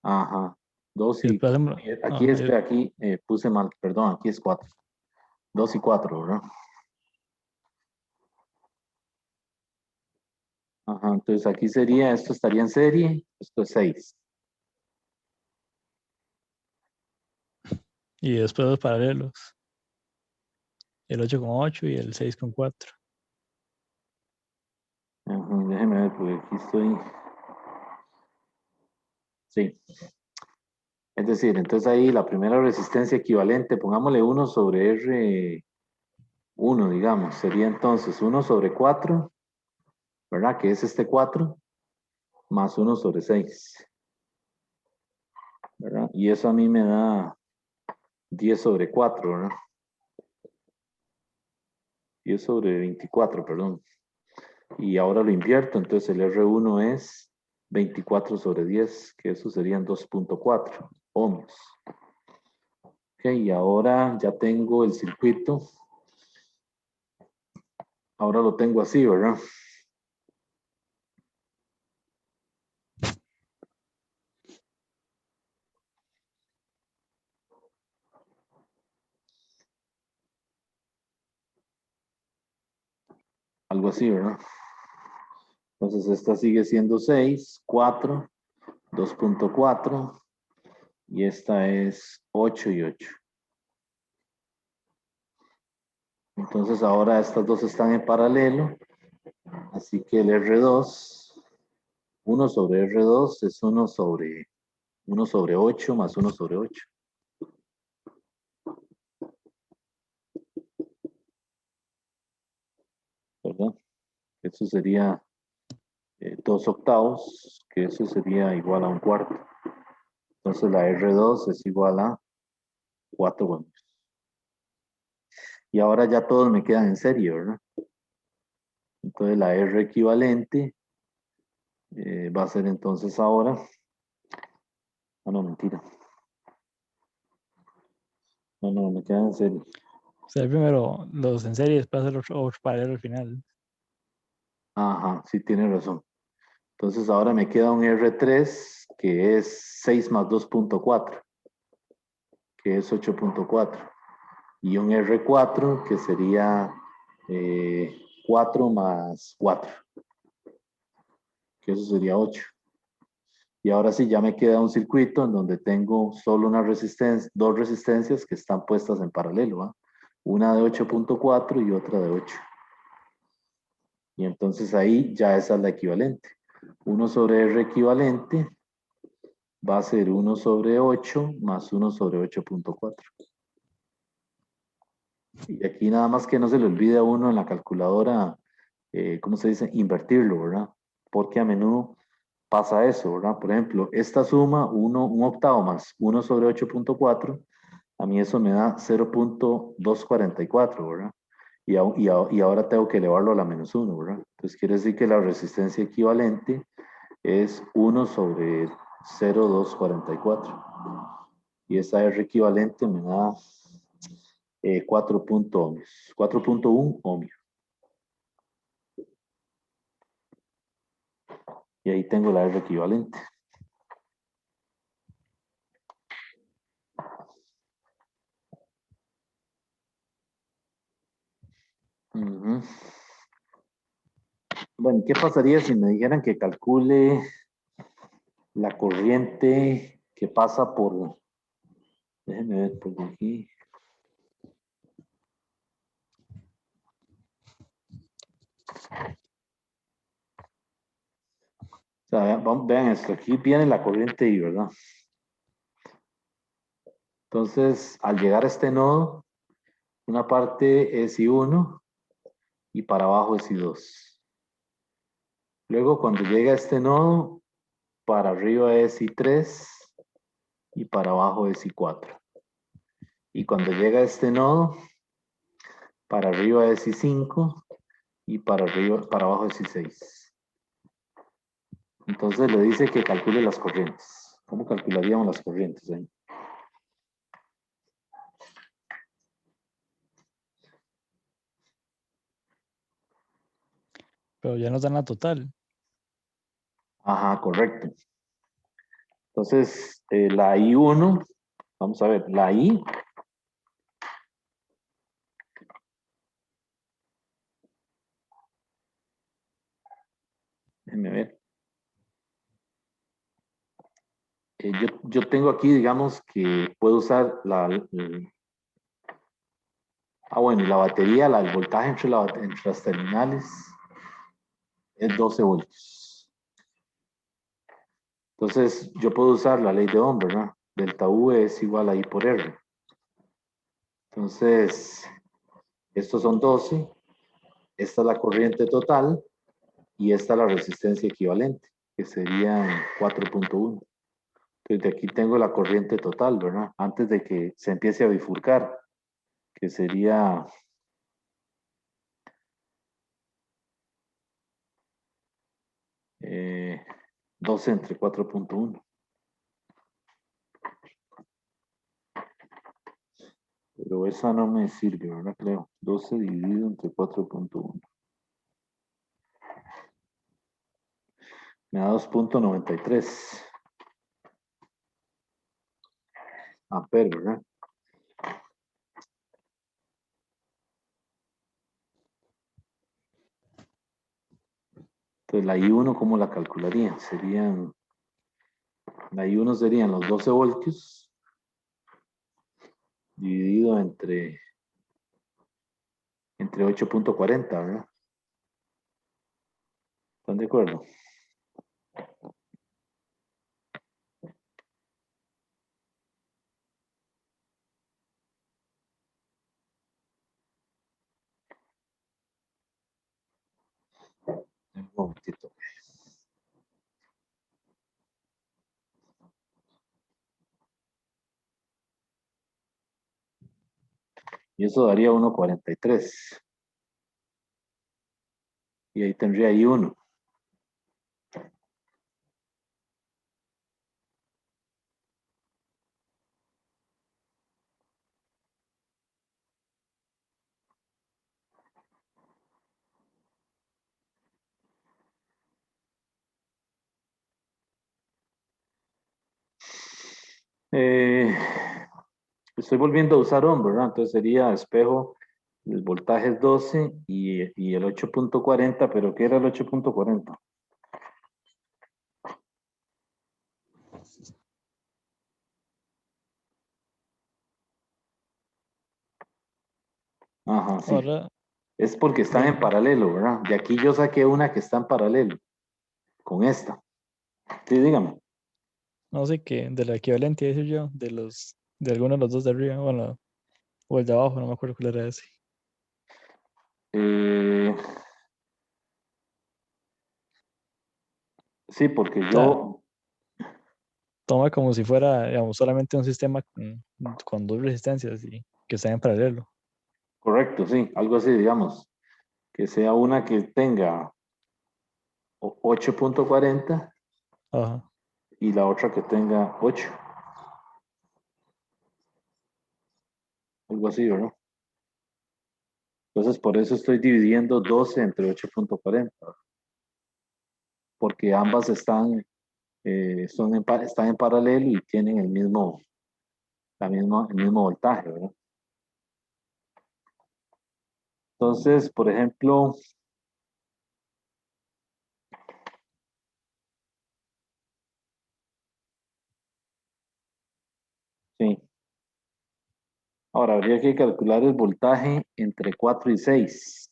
Ajá. Dos Y y después hacemos, aquí, aquí puse mal, perdón, aquí es 4. 2 y 4, ¿verdad? Ajá, entonces aquí sería, esto estaría en serie, esto es 6. y después los paralelos. El 8,8 y el 6,4. Ajá, déjeme ver, porque aquí estoy. Sí. Es decir, entonces ahí la primera resistencia equivalente, pongámosle 1 sobre R1, digamos, sería entonces 1 sobre 4, ¿verdad? Que es este 4, más 1 sobre 6, ¿verdad? Y eso a mí me da 10 sobre 4, ¿verdad? 10 sobre 24, perdón. Y ahora lo invierto, entonces el R1 es 24 sobre 10, que eso serían 2.4 ohms. Ok, y ahora ya tengo el circuito. Ahora lo tengo así, ¿verdad? Algo así, ¿verdad? Entonces esta sigue siendo 6, 4, 2.4 y esta es 8 y 8. Entonces ahora estas dos están en paralelo, así que el R2, 1 sobre R2 es 1 sobre 8 más 1 sobre 8. ¿verdad? Eso sería 2 octavos, que eso sería igual a un cuarto. Entonces la R2 es igual a 4 ohmios. Y ahora ya todos me quedan en serie, ¿verdad? Entonces la R equivalente va a ser entonces ahora. Ah, no, mentira. No, me quedan en serie. O sea, primero los en serie, después hacer los paralelos al final. Ajá, sí tiene razón. Entonces ahora me queda un R3 que es 6 más 2.4, que es 8.4. Y un R4 que sería 4 más 4, que eso sería 8. Y ahora sí ya me queda un circuito en donde tengo solo una resistencia, dos resistencias que están puestas en paralelo, ¿va? Una de 8.4 y otra de 8. Y entonces ahí ya esa es la equivalente. 1 sobre R equivalente va a ser 1 sobre 8 más 1 sobre 8.4. Y aquí nada más que no se le olvide a uno en la calculadora, ¿cómo se dice? Invertirlo, ¿verdad? Porque a menudo pasa eso, ¿verdad? Por ejemplo, esta suma, un octavo más 1 sobre 8.4, a mí eso me da 0.244, ¿verdad? Y ahora tengo que elevarlo a la menos 1, ¿verdad? Entonces quiere decir que la resistencia equivalente es 1 sobre 0.244. Y esa R equivalente me da 4.1 ohmios. Y ahí tengo la R equivalente. Ujú. Bueno, ¿qué pasaría si me dijeran que calcule la corriente que pasa por, déjenme ver por aquí? O sea, vean esto, aquí viene la corriente I, ¿verdad? Entonces, al llegar a este nodo, una parte es I1 y para abajo es I2. Luego, cuando llega a este nodo, para arriba es I3 y para abajo es I4. Y cuando llega a este nodo, para arriba es I5 y para abajo es I6. Entonces le dice que calcule las corrientes. ¿Cómo calcularíamos las corrientes ahí? Pero ya nos dan la total. Ajá, correcto. Entonces, la I1, vamos a ver, la I, déjenme ver. Yo tengo aquí, digamos, que puedo usar bueno, y la batería, el voltaje entre las terminales es 12 voltios. Entonces, yo puedo usar la ley de Ohm, ¿verdad? Delta V es igual a I por R. Entonces, estos son 12, esta es la corriente total y esta es la resistencia equivalente, que sería 4.1. Entonces, de aquí tengo la corriente total, ¿verdad? Antes de que se empiece a bifurcar, que sería 12 entre 4.1. Pero esa no me sirve, ¿verdad? Creo. 12 dividido entre 4.1. Me da 2.93 amperes, ¿verdad? Entonces la I1, ¿cómo la calcularía? La I1 serían los 12 voltios dividido entre 8.40, ¿verdad? ¿Están de acuerdo? Y eso daría 1.43. Y ahí tendría ahí 1. Estoy volviendo a usar ON, ¿verdad? Entonces sería espejo, el voltaje es 12 y el 8.40, pero ¿qué era el 8.40? Ajá, sí. Ahora, Es porque están en bueno, paralelo, ¿verdad? De aquí yo saqué una que está en paralelo con esta. Sí, dígame. no sé qué, de la equivalencia, dice yo, de alguno de los dos de arriba, bueno, o el de abajo, no me acuerdo cuál era ese. Eh, sí, porque O sea, yo, toma como si fuera, digamos, solamente un sistema con dos resistencias y que están en paralelo. correcto, sí, algo así, digamos, que sea una que tenga 8.40 Ajá. y la otra que tenga 8, algo así, ¿verdad? Entonces, por eso estoy dividiendo 12 entre 8.40, porque ambas están en paralelo y tienen el mismo voltaje, ¿verdad? Entonces, por ejemplo, sí, ahora habría que calcular el voltaje entre 4 y 6.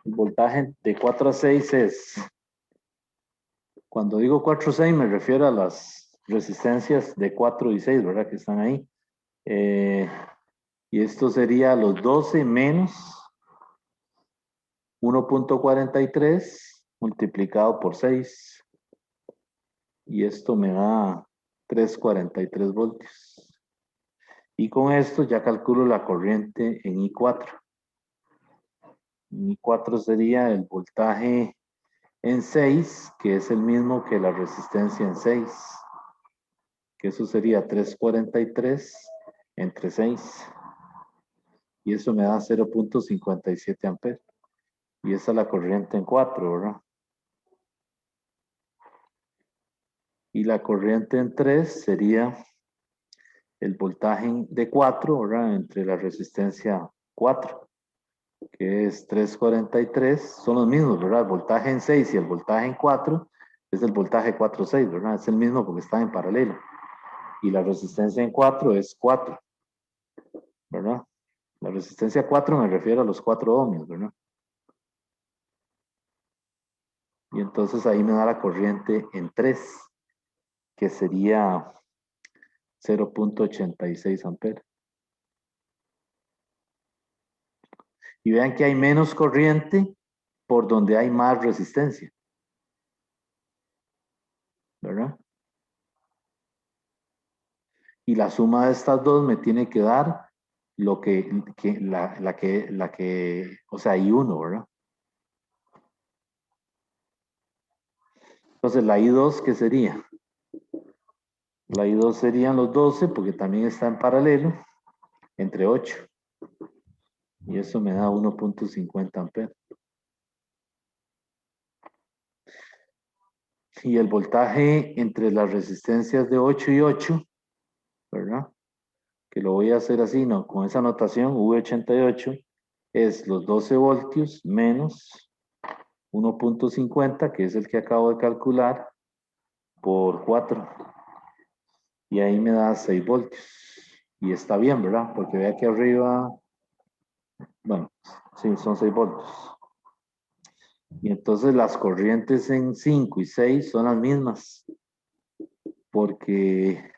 El voltaje de 4 a 6 es, cuando digo 4 a 6 me refiero a las resistencias de 4 y 6, ¿verdad? Que están ahí. Eh, y esto sería los 12 menos 1.43 multiplicado por 6. Y esto me da 3.43 voltios. Y con esto ya calculo la corriente en I4. En I4 sería el voltaje en 6, que es el mismo que la resistencia en 6, que eso sería 3.43 entre 6. Y eso me da 0.57 amperes. Y esa es la corriente en 4, ¿verdad? Y la corriente en 3 sería el voltaje de 4, ¿verdad? Entre la resistencia 4, que es 3.43, son los mismos, ¿verdad? El voltaje en 6 y el voltaje en 4 es el voltaje 4.6, ¿verdad? Es el mismo porque están en paralelo. Y la resistencia en 4 es 4, ¿verdad? La resistencia 4 me refiero a los 4 ohmios, ¿verdad? Y entonces ahí me da la corriente en 3, que sería 0.86 amperes. Y vean que hay menos corriente por donde hay más resistencia, ¿verdad? Y la suma de estas dos me tiene que dar lo o sea, I1, ¿verdad? Entonces la I2, ¿qué sería? La I2 serían los 12 porque también está en paralelo entre 8. Y eso me da 1.50 amperes. Y el voltaje entre las resistencias de 8 y 8, ¿verdad? Que lo voy a hacer así, ¿no? Con esa notación, V88 es los 12 voltios menos 1.50, que es el que acabo de calcular, por 4. Y ahí me da 6 voltios. Y está bien, ¿verdad? Porque ve aquí arriba, bueno, sí, son 6 voltios. Y entonces las corrientes en 5 y 6 son las mismas. Porque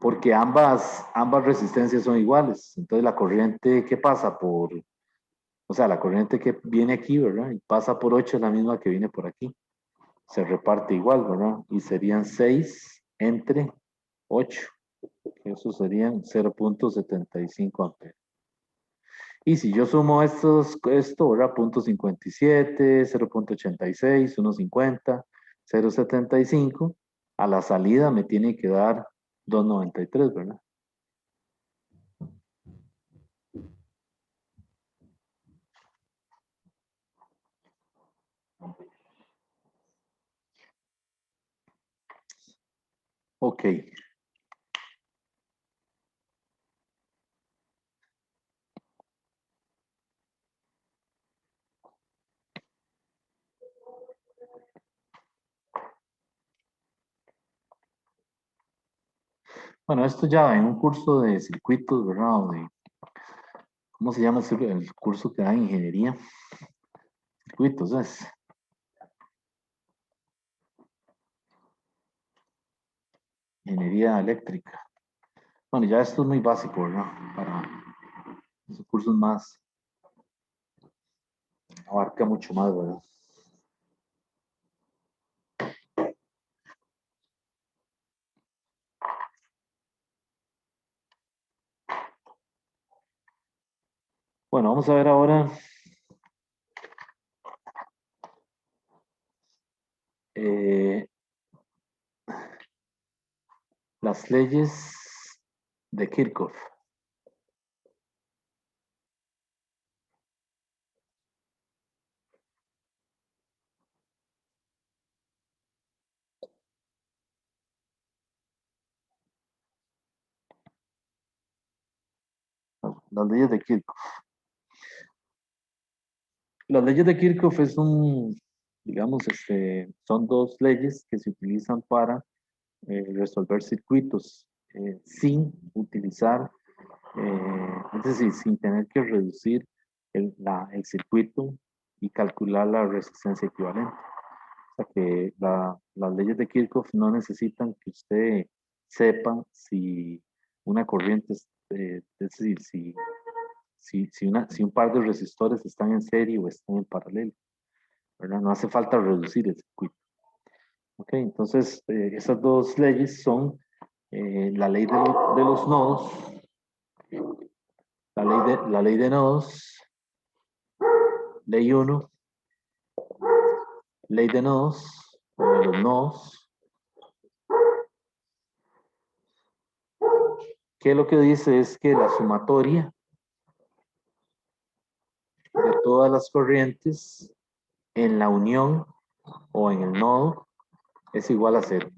porque ambas resistencias son iguales. Entonces la corriente que pasa o sea, la corriente que viene aquí, ¿verdad? Y pasa por 8 es la misma que viene por aquí. Se reparte igual, ¿verdad? Y serían 6 entre 8. Eso serían 0.75 amperes. Y si yo sumo esto, ¿verdad? 0.57, 0.86, 1.50, 0.75, a la salida me tiene que dar 2.93, ¿verdad? Ok. Bueno, esto ya en un curso de circuitos, ¿verdad? O de, ¿cómo se llama el curso que da ingeniería? Circuitos, es. Ingeniería eléctrica. Bueno, ya esto es muy básico, ¿verdad? Para esos cursos más, abarca mucho más, ¿verdad? Bueno, vamos a ver ahora eh, las leyes de Kirchhoff. Las leyes de Kirchhoff. Las leyes de Kirchhoff es digamos, son dos leyes que se utilizan para resolver circuitos sin utilizar, es decir, sin tener que reducir el circuito y calcular la resistencia equivalente. O sea que las leyes de Kirchhoff no necesitan que usted sepa si una corriente, es decir, si un par de resistores están en serie o están en paralelo, ¿verdad? No hace falta reducir el circuito. Ok, entonces esas dos leyes son la ley de los nodos, la ley de nodos, ley 1, ley de nodos, o de los nodos, que lo que dice es que la sumatoria de todas las corrientes en la unión o en el nodo es igual a 0.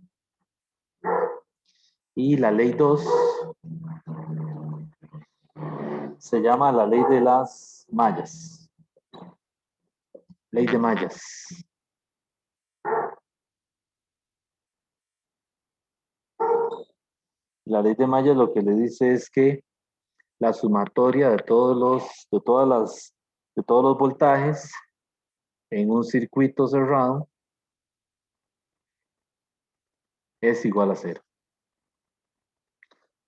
Y la ley 2 se llama la ley de las mallas. Ley de mallas. La ley de mallas lo que le dice es que la sumatoria de de todos los voltajes en un circuito cerrado es igual a 0.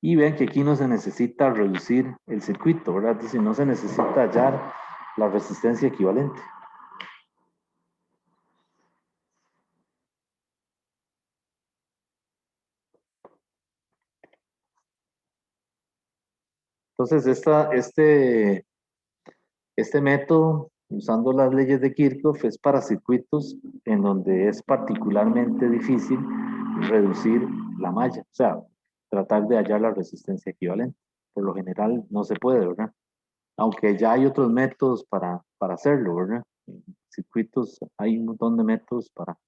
Y vean que aquí no se necesita reducir el circuito, ¿verdad? Es decir, no se necesita hallar la resistencia equivalente. Entonces, este método, usando las leyes de Kirchhoff, es para circuitos en donde es particularmente difícil reducir la malla, o sea, tratar de hallar la resistencia equivalente. Por lo general no se puede, ¿verdad? Aunque ya hay otros métodos para hacerlo, ¿verdad? En circuitos hay un montón de métodos para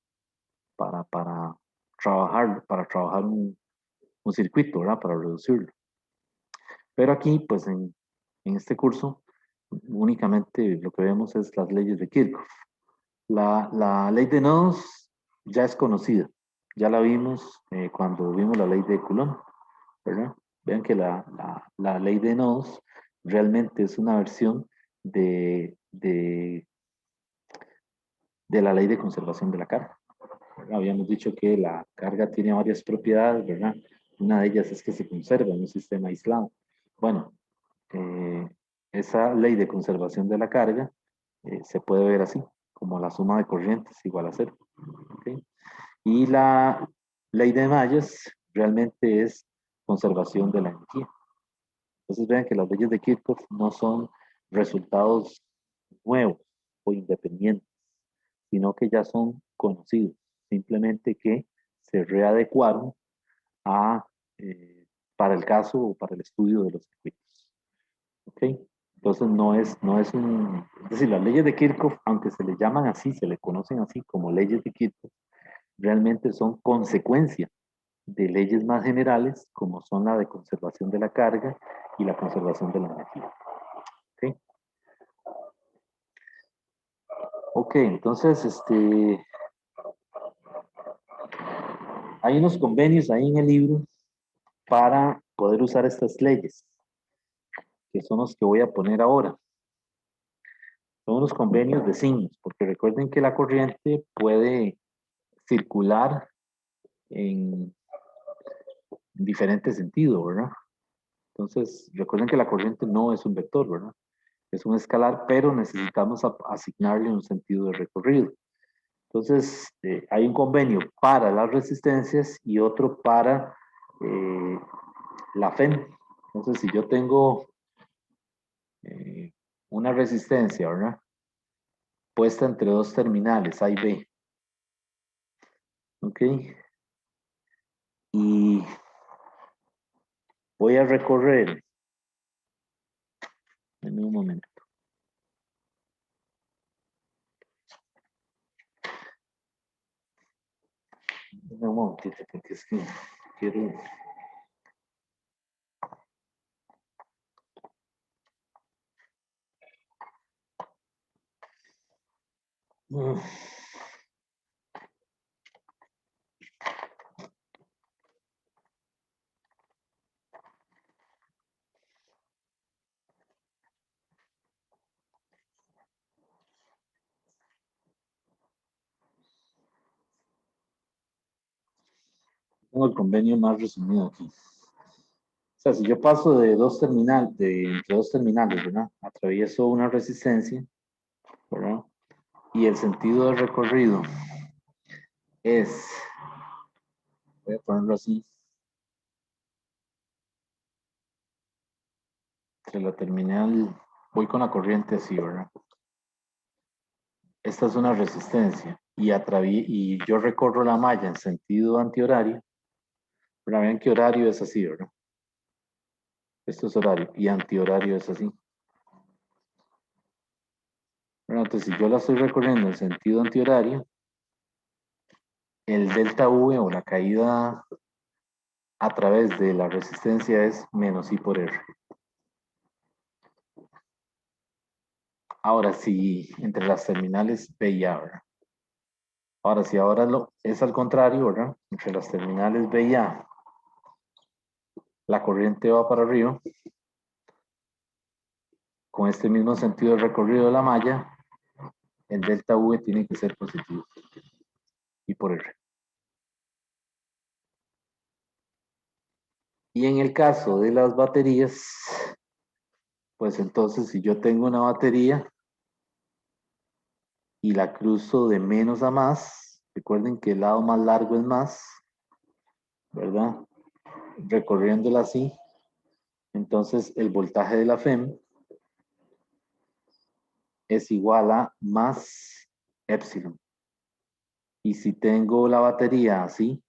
trabajar un circuito, ¿verdad? Para reducirlo. Pero aquí, pues en este curso, únicamente lo que vemos es las leyes de Kirchhoff. La ley de nodos ya es conocida, ya la vimos cuando vimos la ley de Coulomb, ¿verdad? Vean que la ley de nodos realmente es una versión de la ley de conservación de la carga, ¿verdad? Habíamos dicho que la carga tiene varias propiedades, ¿verdad? Una de ellas es que se conserva en un sistema aislado. Bueno, esa ley de conservación de la carga se puede ver así, como la suma de corrientes igual a cero. ¿Okay? Y la ley de mallas realmente es conservación de la energía. Entonces vean que las leyes de Kirchhoff no son resultados nuevos o independientes, sino que ya son conocidos, simplemente que se readecuaron a, para el caso o para el estudio de los circuitos. ¿Ok? Entonces es decir, las leyes de Kirchhoff, aunque se le llaman así, se le conocen así como leyes de Kirchhoff, realmente son consecuencia de leyes más generales como son la de conservación de la carga y la conservación de la energía. ¿Ok? Ok, entonces, hay unos convenios ahí en el libro para poder usar estas leyes, que son los que voy a poner ahora. Son unos convenios de signos, porque recuerden que la corriente puede circular en diferentes sentidos, ¿verdad? Entonces, recuerden que la corriente no es un vector, ¿verdad? Es un escalar, pero necesitamos asignarle un sentido de recorrido. Entonces, hay un convenio para las resistencias y otro para la FEM. Entonces, si yo tengo una resistencia, ¿verdad? Puesta entre dos terminales, A y B. ¿Ok? Y voy a recorrer, en un momento. Un momentito, porque es que quiero... Tengo el convenio más resumido aquí. O sea, si yo paso de entre dos terminales, ¿verdad? Atravieso una resistencia, ¿verdad? Y el sentido de recorrido es, voy a ponerlo así, entre la terminal, voy con la corriente así, ¿verdad? Esta es una resistencia y yo recorro la malla en sentido antihorario, pero vean que horario es así, ¿verdad? Esto es horario y antihorario es así. Bueno, entonces si yo la estoy recorriendo en sentido antihorario, el delta V o la caída a través de la resistencia es menos I por R. Ahora, si entre las terminales B y A, ¿verdad? Ahora, si ahora es al contrario, ¿verdad? Entre las terminales B y A, la corriente va para arriba, con este mismo sentido de recorrido de la malla, el delta V tiene que ser positivo, I por R. Y en el caso de las baterías, pues entonces si yo tengo una batería y la cruzo de menos a más, recuerden que el lado más largo es más, ¿verdad? Recorriéndola así, entonces el voltaje de la FEM es igual a más epsilon. Y si tengo la batería así,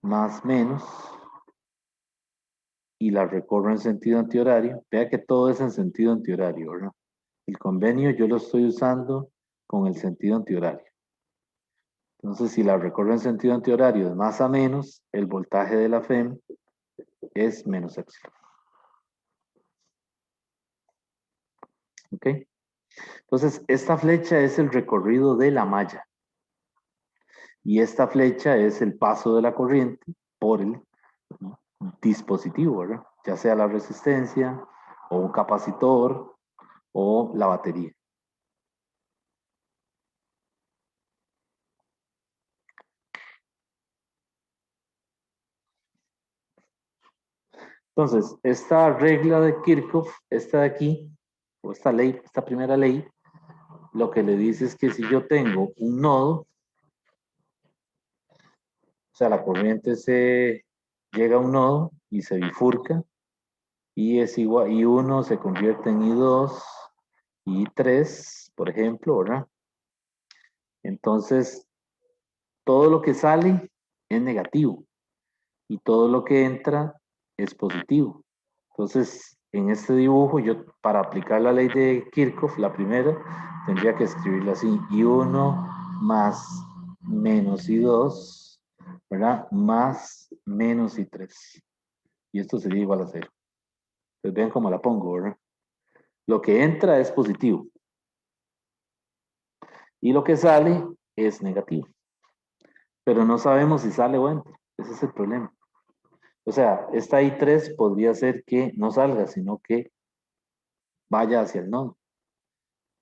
más menos, y la recorro en sentido antihorario, vea que todo es en sentido antihorario, ¿verdad? El convenio yo lo estoy usando con el sentido antihorario. Entonces, si la recorro en sentido antihorario de más a menos, el voltaje de la FEM es menos epsilon. ¿Ok? Entonces, esta flecha es el recorrido de la malla. Y esta flecha es el paso de la corriente por el dispositivo, ¿verdad? Ya sea la resistencia o un capacitor o la batería. Entonces, esta regla de Kirchhoff, esta de aquí, o esta ley, esta primera ley, lo que le dice es que si yo tengo un nodo, o sea, la corriente se llega a un nodo y se bifurca, y es igual, I1 se convierte en I2, I3, por ejemplo, ¿verdad? Entonces, todo lo que sale es negativo y todo lo que entra es positivo. Entonces, en este dibujo, yo para aplicar la ley de Kirchhoff, la primera, tendría que escribirla así: I1 más menos I2, ¿verdad? Más menos I3. Y esto sería igual a 0. Entonces, vean cómo la pongo, ¿verdad? Lo que entra es positivo y lo que sale es negativo. Pero no sabemos si sale o entra. Ese es el problema. O sea, esta I3 podría ser que no salga, sino que vaya hacia el nodo.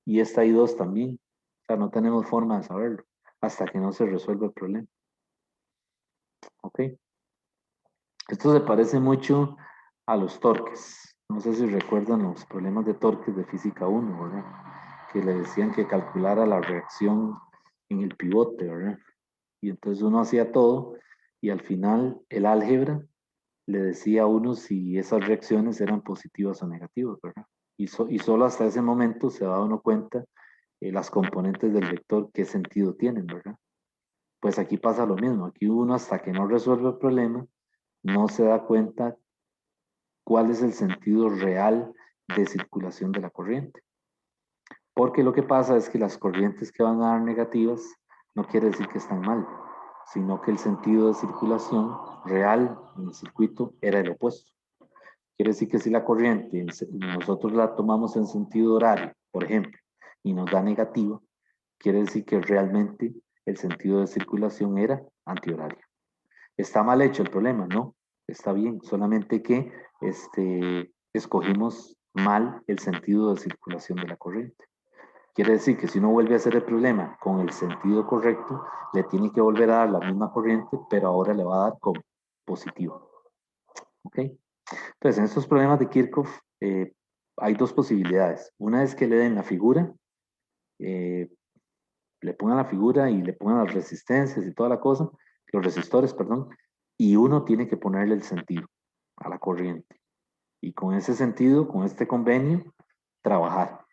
Y esta I2 también. O sea, no tenemos forma de saberlo hasta que no se resuelva el problema. ¿Ok? Esto se parece mucho a los torques. No sé si recuerdan los problemas de torques de física 1, ¿verdad? Que le decían que calculara la reacción en el pivote, ¿verdad? Y entonces uno hacía todo y al final el álgebra le decía a uno si esas reacciones eran positivas o negativas, ¿verdad? Y solo hasta ese momento se da uno cuenta las componentes del vector, qué sentido tienen, ¿verdad? Pues aquí pasa lo mismo. Aquí uno, hasta que no resuelve el problema, no se da cuenta cuál es el sentido real de circulación de la corriente. Porque lo que pasa es que las corrientes que van a dar negativas no quiere decir que están mal, sino que el sentido de circulación real en el circuito era el opuesto. Quiere decir que si la corriente nosotros la tomamos en sentido horario, por ejemplo, y nos da negativa, quiere decir que realmente el sentido de circulación era antihorario. ¿Está mal hecho el problema? No, está bien, solamente que escogimos mal el sentido de circulación de la corriente. Quiere decir que si uno vuelve a hacer el problema con el sentido correcto, le tiene que volver a dar la misma corriente, pero ahora le va a dar como positivo. ¿Ok? Entonces, en estos problemas de Kirchhoff hay dos posibilidades. Una es que le den la figura, eh, le pongan la figura y le pongan las resistencias y toda la cosa, los resistores, perdón, y uno tiene que ponerle el sentido a la corriente. Y con ese sentido, con este convenio, trabajar.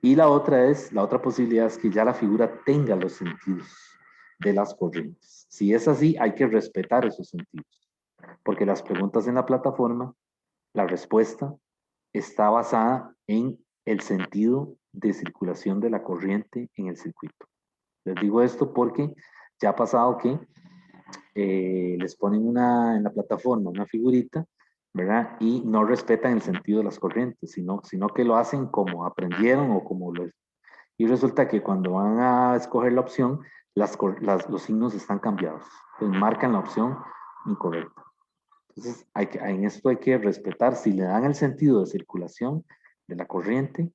Y la otra posibilidad es que ya la figura tenga los sentidos de las corrientes. Si es así, hay que respetar esos sentidos, porque las preguntas en la plataforma, la respuesta está basada en el sentido de circulación de la corriente en el circuito. Les digo esto porque ya ha pasado que les ponen en la plataforma una figurita, ¿verdad? Y no respetan el sentido de las corrientes, sino que lo hacen como aprendieron o como lo... Y resulta que cuando van a escoger la opción, los signos están cambiados. Entonces marcan la opción incorrecta. Entonces, en esto hay que respetar, si le dan el sentido de circulación de la corriente,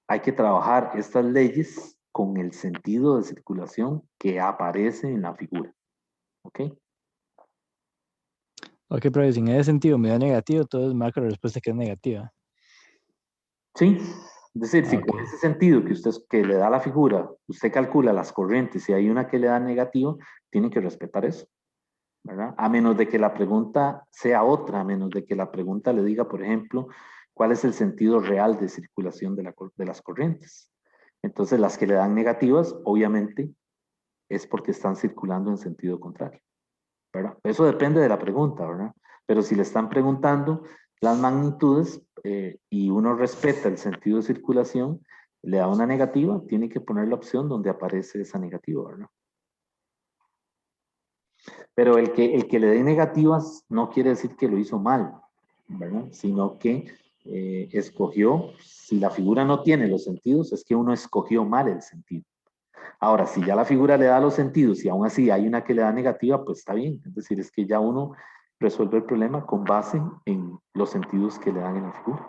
hay que trabajar estas leyes con el sentido de circulación que aparece en la figura. ¿Ok? Ok, pero si en ese sentido me da negativo, entonces marca la respuesta que es negativa. Sí, es decir, si Ok. con ese sentido que le da la figura, usted calcula las corrientes, si hay una que le da negativo, tiene que respetar eso, ¿verdad? A menos de que la pregunta sea otra, a menos de que la pregunta le diga, por ejemplo, cuál es el sentido real de circulación de las corrientes. Entonces, las que le dan negativas, obviamente, es porque están circulando en sentido contrario, ¿verdad? Eso depende de la pregunta, ¿verdad? Pero si le están preguntando las magnitudes y uno respeta el sentido de circulación, le da una negativa, tiene que poner la opción donde aparece esa negativa, ¿verdad? Pero el que le dé negativas no quiere decir que lo hizo mal, ¿verdad? Sino que escogió, si la figura no tiene los sentidos, es que uno escogió mal el sentido. Ahora, si ya la figura le da los sentidos y aún así hay una que le da negativa, pues está bien. Es decir, es que ya uno resuelve el problema con base en los sentidos que le dan en la figura.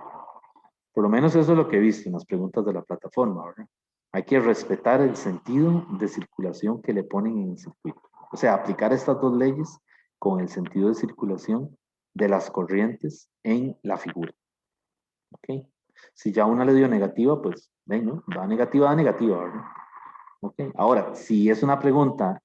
Por lo menos eso es lo que he visto en las preguntas de la plataforma, ¿verdad? Hay que respetar el sentido de circulación que le ponen en el circuito. O sea, aplicar estas dos leyes con el sentido de circulación de las corrientes en la figura. ¿Ok? Si ya una le dio negativa, pues, ven, ¿no? Da negativa, ¿verdad? ¿Ok? Ahora, si es una pregunta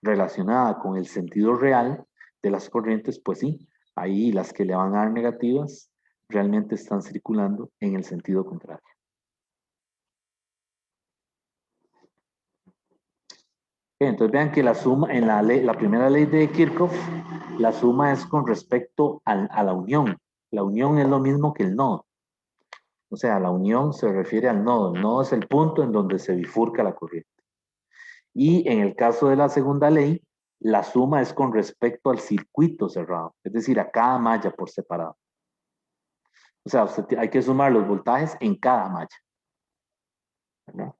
relacionada con el sentido real de las corrientes, pues sí, ahí las que le van a dar negativas realmente están circulando en el sentido contrario. Entonces vean que la suma, en la primera ley de Kirchhoff, la suma es con respecto a la unión. La unión es lo mismo que el nodo. O sea, la unión se refiere al nodo. El nodo es el punto en donde se bifurca la corriente. Y en el caso de la segunda ley, la suma es con respecto al circuito cerrado, es decir, a cada malla por separado. O sea, hay que sumar los voltajes en cada malla. ¿Verdad?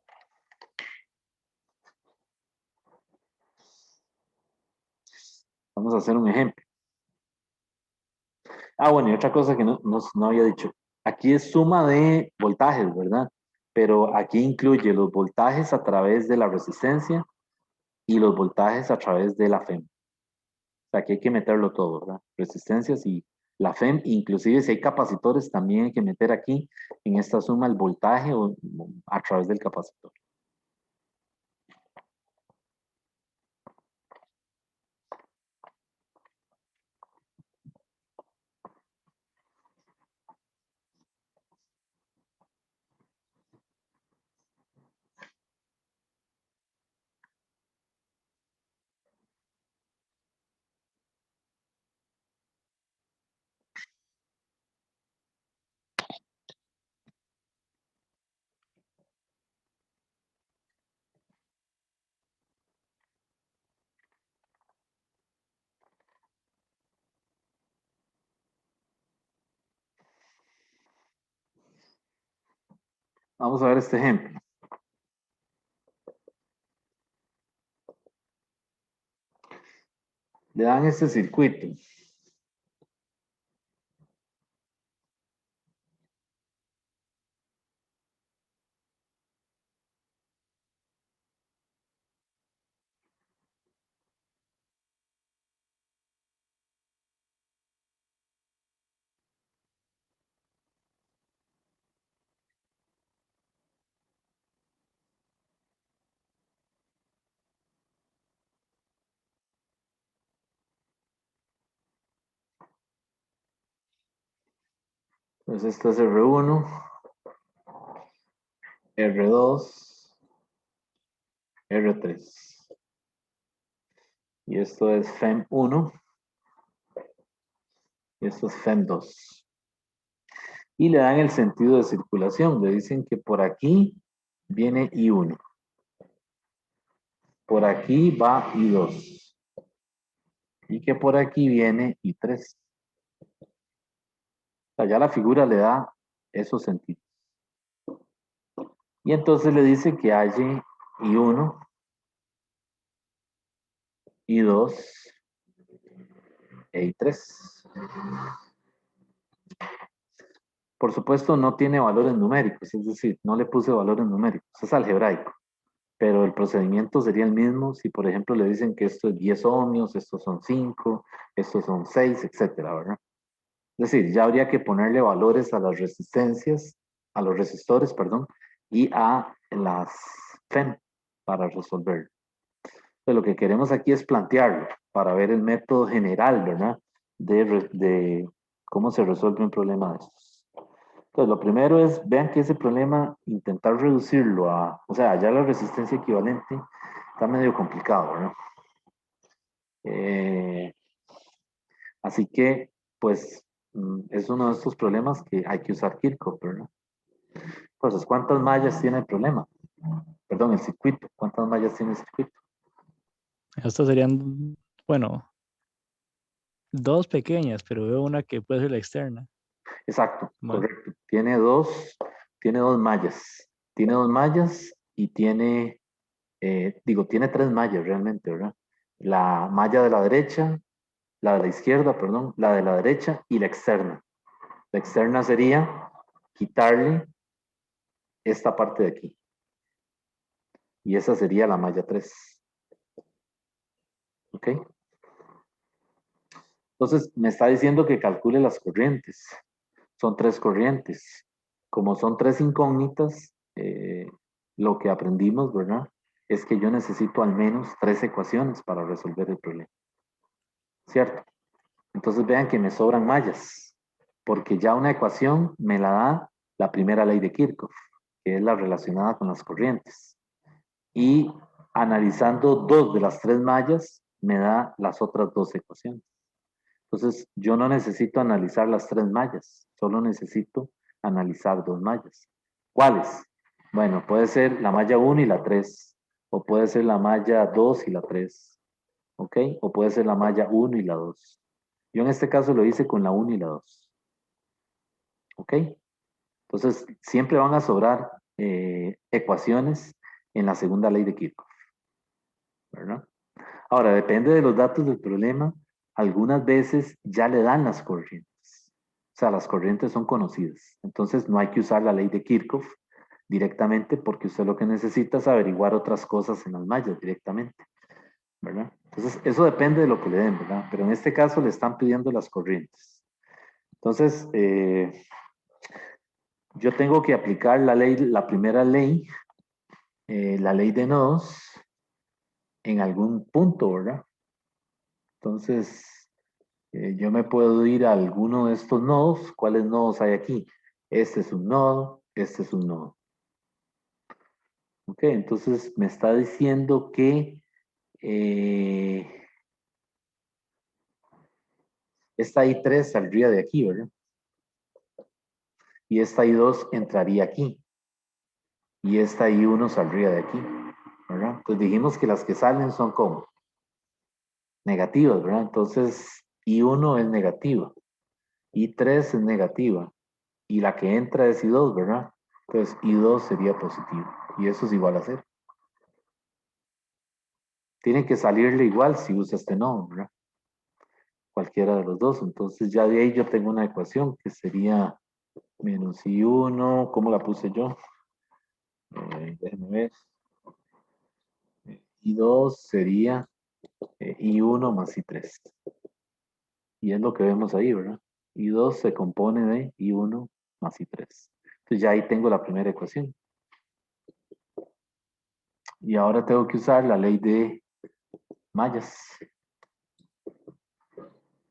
Vamos a hacer un ejemplo. Bueno, y otra cosa que no había dicho. Aquí es suma de voltajes, ¿verdad? Pero aquí incluye los voltajes a través de la resistencia y los voltajes a través de la FEM. O sea, aquí hay que meterlo todo, ¿verdad? Resistencias y la FEM, inclusive si hay capacitores, también hay que meter aquí en esta suma el voltaje a través del capacitor. Vamos a ver este ejemplo. Le dan este circuito. Entonces esto es R1, R2, R3. Y esto es FEM1 y esto es FEM2. Y le dan el sentido de circulación. Le dicen que por aquí viene I1. Por aquí va I2. Y que por aquí viene I3. O sea, ya la figura le da esos sentidos. Y entonces le dice que hay I1, I2 e I3. Por supuesto, no tiene valores numéricos, es decir, no le puse valores numéricos, es algebraico, pero el procedimiento sería el mismo si, por ejemplo, le dicen que esto es 10 ohmios, estos son 5, estos son 6, etcétera, ¿verdad? Es decir, ya habría que ponerle valores a las resistencias, a los resistores, perdón, y a las FEM para resolverlo. Entonces, lo que queremos aquí es plantearlo para ver el método general, ¿verdad? De cómo se resuelve un problema de estos. Entonces, lo primero es, vean que ese problema, intentar reducirlo o sea, ya la resistencia equivalente está medio complicado, ¿verdad? Así que, pues, es uno de estos problemas que hay que usar Kirchhoff, ¿verdad? Entonces, ¿cuántas mallas tiene el problema? Perdón, el circuito. ¿Cuántas mallas tiene el circuito? Estas serían, bueno, dos pequeñas, pero veo una que puede ser la externa. Exacto, Bueno, correcto. Tiene dos mallas. Tiene dos mallas y tiene, tiene tres mallas realmente, ¿verdad? La malla de la derecha, la de la izquierda, perdón, la de la derecha y la externa. La externa sería quitarle esta parte de aquí. Y esa sería la malla 3. ¿Ok? Entonces, me está diciendo que calcule las corrientes. Son 3 corrientes. Como son 3 incógnitas, lo que aprendimos, ¿verdad? Es que yo necesito al menos 3 ecuaciones para resolver el problema. ¿Cierto? Entonces vean que me sobran mallas, porque ya una ecuación me la da la primera ley de Kirchhoff, que es la relacionada con las corrientes. Y analizando 2 de las 3 mallas, me da las otras 2 ecuaciones. Entonces, yo no necesito analizar las 3 mallas, solo necesito analizar 2 mallas. ¿Cuáles? Bueno, puede ser la malla 1 y la 3, o puede ser la malla 2 y la 3, ¿ok? O puede ser la malla 1 y la 2. Yo en este caso lo hice con la 1 y la 2, ¿ok? Entonces, siempre van a sobrar ecuaciones en la segunda ley de Kirchhoff, ¿verdad? Ahora, depende de los datos del problema, algunas veces ya le dan las corrientes. O sea, las corrientes son conocidas. Entonces, no hay que usar la ley de Kirchhoff directamente porque usted lo que necesita es averiguar otras cosas en las mallas directamente, ¿verdad? Entonces, eso depende de lo que le den, ¿verdad? Pero en este caso le están pidiendo las corrientes. Entonces, yo tengo que aplicar la ley, la primera ley, la ley de nodos, en algún punto, ¿verdad? Entonces, yo me puedo ir a alguno de estos nodos. ¿Cuáles nodos hay aquí? Este es un nodo, este es un nodo. Ok, entonces me está diciendo que esta I3 saldría de aquí, ¿verdad? Y esta I2 entraría aquí. Y esta I1 saldría de aquí, ¿verdad? Entonces dijimos que las que salen son como negativas, ¿verdad? Entonces I1 es negativa, I3 es negativa, y la que entra es I2, ¿verdad? Entonces I2 sería positivo, y eso es igual a 0. Tiene que salirle igual si usa este nodo, ¿verdad? Cualquiera de los dos. Entonces ya de ahí yo tengo una ecuación que sería menos I1, ¿cómo la puse yo? Déjenme ver. I2 sería I1 más I3. Y es lo que vemos ahí, ¿verdad? I2 se compone de I1 más I3. Entonces ya ahí tengo la primera ecuación. Y ahora tengo que usar la ley de mallas.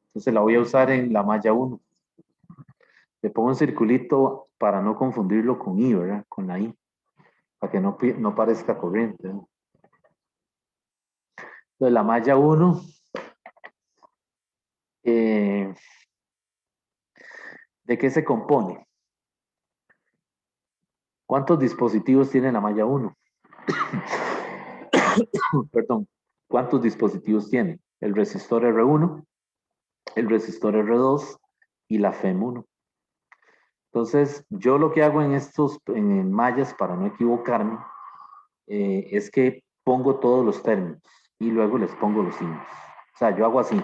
Entonces la voy a usar en la malla 1. Le pongo un circulito para no confundirlo con I, ¿verdad? Con la I, para que no parezca corriente, ¿no? Entonces la malla 1, ¿de qué se compone? ¿Cuántos dispositivos tiene la malla 1? Perdón, ¿cuántos dispositivos tiene? El resistor R1, el resistor R2 y la FEM1. Entonces, yo lo que hago en mallas, para no equivocarme, es que pongo todos los términos y luego les pongo los signos. O sea, yo hago así.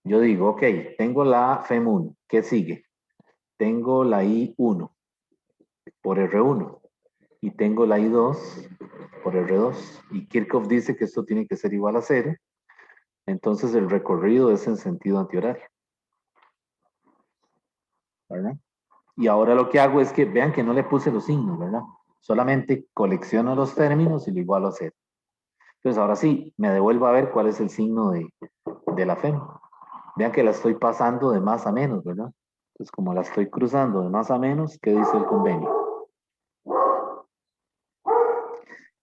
Yo digo, ok, tengo la FEM1, ¿qué sigue? Tengo la I1 por R1 y tengo la I2 por R2. Y Kirchhoff dice que esto tiene que ser igual a 0. Entonces el recorrido es en sentido antihorario, ¿verdad? Y ahora lo que hago es que vean que no le puse los signos, ¿verdad? Solamente colecciono los términos y lo igualo a 0. Entonces ahora sí, me devuelvo a ver cuál es el signo de la FEM. Vean que la estoy pasando de más a menos, ¿verdad? Entonces como la estoy cruzando de más a menos, ¿qué dice el convenio?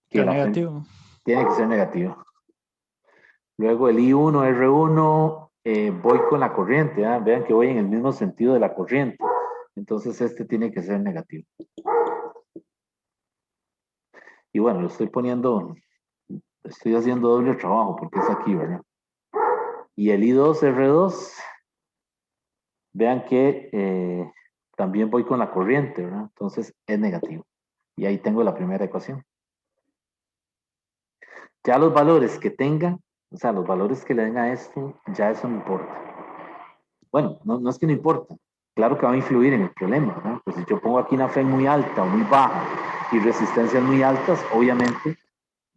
Que Que la FEM negativo. tiene que ser negativa. Luego el I1, R1, voy con la corriente, ¿eh? Vean que voy en el mismo sentido de la corriente. Entonces este tiene que ser negativo. Y bueno, lo estoy poniendo, estoy haciendo doble trabajo porque es aquí, ¿verdad? Y el I2, R2, vean que también voy con la corriente, ¿verdad? Entonces es negativo. Y ahí tengo la primera ecuación. Ya los valores que tengan, o sea, los valores que le den a esto, ya eso no importa. Bueno, no es que no importa. Claro que va a influir en el problema, ¿no? Pues si yo pongo aquí una fe muy alta o muy baja y resistencias muy altas, obviamente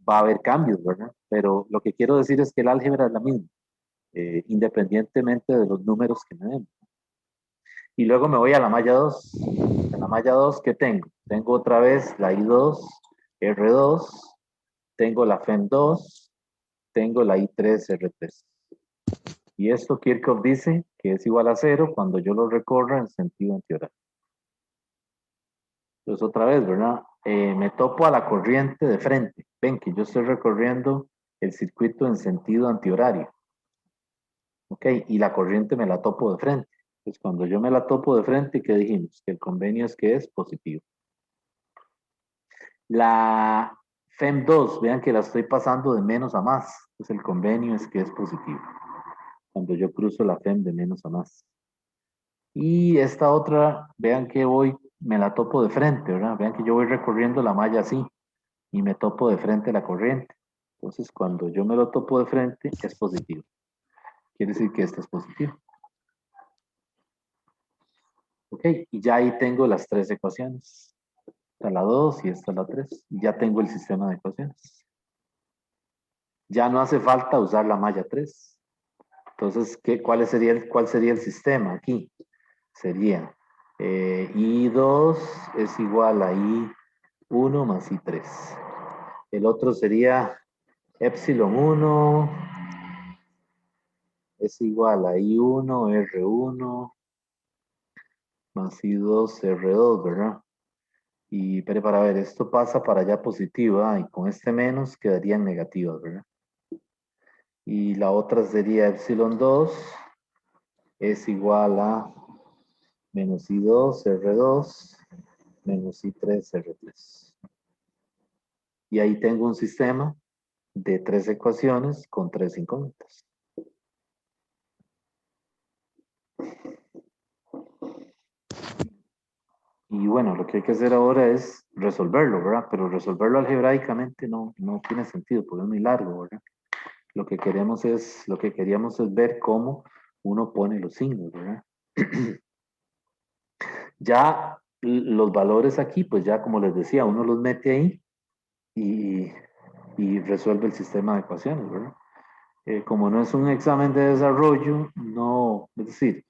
va a haber cambios, ¿verdad? Pero lo que quiero decir es que el álgebra es la misma. independientemente de los números que me den. Y luego me voy a la malla 2. En la malla 2, ¿qué tengo? Tengo otra vez la I2, R2, tengo la FEM2, tengo la I3, R3. Y esto Kirchhoff dice que es igual a 0 cuando yo lo recorra en sentido antihorario. Entonces otra vez, ¿verdad? Me topo a la corriente de frente. Ven que yo estoy recorriendo el circuito en sentido antihorario. ¿Ok? Y la corriente me la topo de frente. Entonces cuando yo me la topo de frente, ¿qué dijimos? Que el convenio es que es positivo. La FEM2, vean que la estoy pasando de menos a más. Entonces el convenio es que es positivo. Cuando yo cruzo la FEM de menos a más. Y esta otra, vean que voy, me la topo de frente, ¿verdad? Vean que yo voy recorriendo la malla así y me topo de frente la corriente. Entonces, cuando yo me lo topo de frente, es positivo. Quiere decir que esta es positiva. Ok, y ya ahí tengo las tres ecuaciones. Esta es la 2 y esta es la 3. Ya tengo el sistema de ecuaciones. Ya no hace falta usar la malla 3. Entonces, ¿cuál sería el sistema aquí? Sería I2 es igual a I1 más I3. El otro sería epsilon 1 es igual a I1 R1 más I2 R2, ¿verdad? Y pero para ver, esto pasa para allá positiva y con este menos quedarían negativas, ¿verdad? Y la otra sería epsilon 2 es igual a menos I2 R2 menos I3 R3. Y ahí tengo un sistema de tres ecuaciones con tres incógnitas. Y bueno, lo que hay que hacer ahora es resolverlo, ¿verdad? Pero resolverlo algebraicamente no tiene sentido, porque es muy largo, ¿verdad? Lo que queríamos es ver cómo uno pone los signos, ¿verdad? Ya los valores aquí, pues ya como les decía, uno los mete ahí y resuelve el sistema de ecuaciones, ¿verdad? Como no es un examen de desarrollo, no, es decir,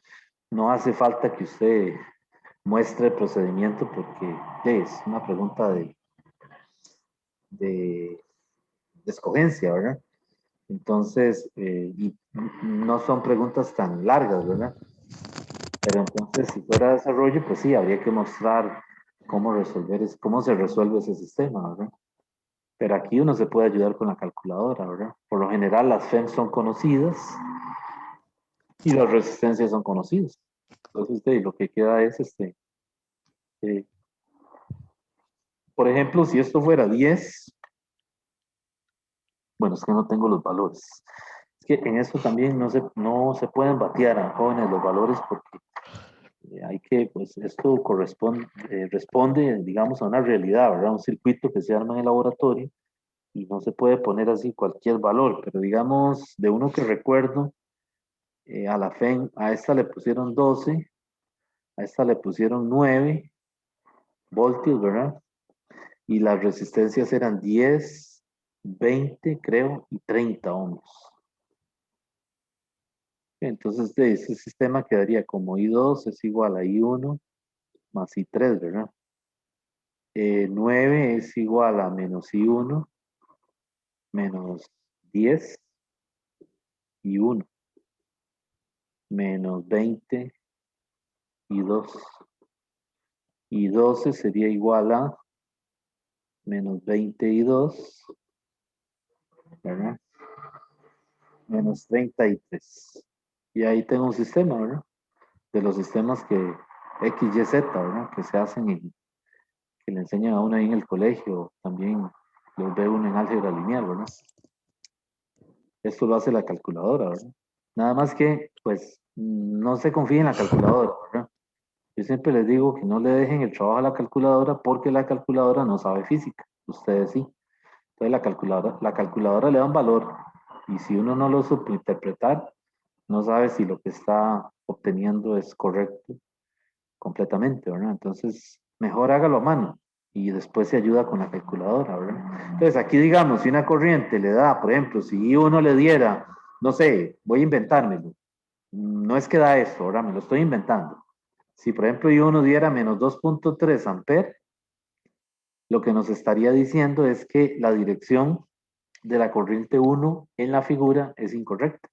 no hace falta que usted muestre el procedimiento porque es una pregunta de escogencia, ¿verdad? Entonces, y no son preguntas tan largas, ¿verdad? Pero entonces, si fuera desarrollo, pues sí, habría que mostrar cómo se resuelve ese sistema, ¿verdad? Pero aquí uno se puede ayudar con la calculadora, ¿verdad? Por lo general las FEM son conocidas y las resistencias son conocidas. Entonces, lo que queda es, eh, por ejemplo, si esto fuera 10, bueno, es que no tengo los valores. Es que en esto también no se pueden batear a jóvenes los valores porque pues esto responde, digamos, a una realidad, ¿verdad? Un circuito que se arma en el laboratorio y no se puede poner así cualquier valor, pero digamos, de uno que recuerdo, a la FEN, a esta le pusieron 12, a esta le pusieron 9 voltios, ¿verdad? Y las resistencias eran 10, 20, creo, y 30 ohms. Entonces, de ese sistema quedaría como I2 es igual a I1 más I3, ¿verdad? 9 es igual a menos I1 menos 10 y 1 menos 20 y 2. Y 12 sería igual a menos 20 y 2, ¿verdad? Menos 33. Y ahí tengo un sistema, ¿verdad? De los sistemas que X, Y, Z, ¿verdad? Que se hacen que le enseñan a uno ahí en el colegio, también los ve uno en álgebra lineal, ¿verdad? Esto lo hace la calculadora, ¿verdad? Nada más que, pues, no se confíe en la calculadora, ¿verdad? Yo siempre les digo que no le dejen el trabajo a la calculadora porque la calculadora no sabe física, ustedes sí. Entonces la calculadora le da un valor y si uno no lo supo interpretar, no sabe si lo que está obteniendo es correcto completamente, ¿verdad? Entonces, mejor hágalo a mano y después se ayuda con la calculadora, ¿verdad? Entonces, aquí digamos, si una corriente le da, por ejemplo, si uno le diera no sé, voy a inventármelo. No es que da eso, ahora me lo estoy inventando. Si por ejemplo I1 diera menos 2.3 amperes, lo que nos estaría diciendo es que la dirección de la corriente 1 en la figura es incorrecta.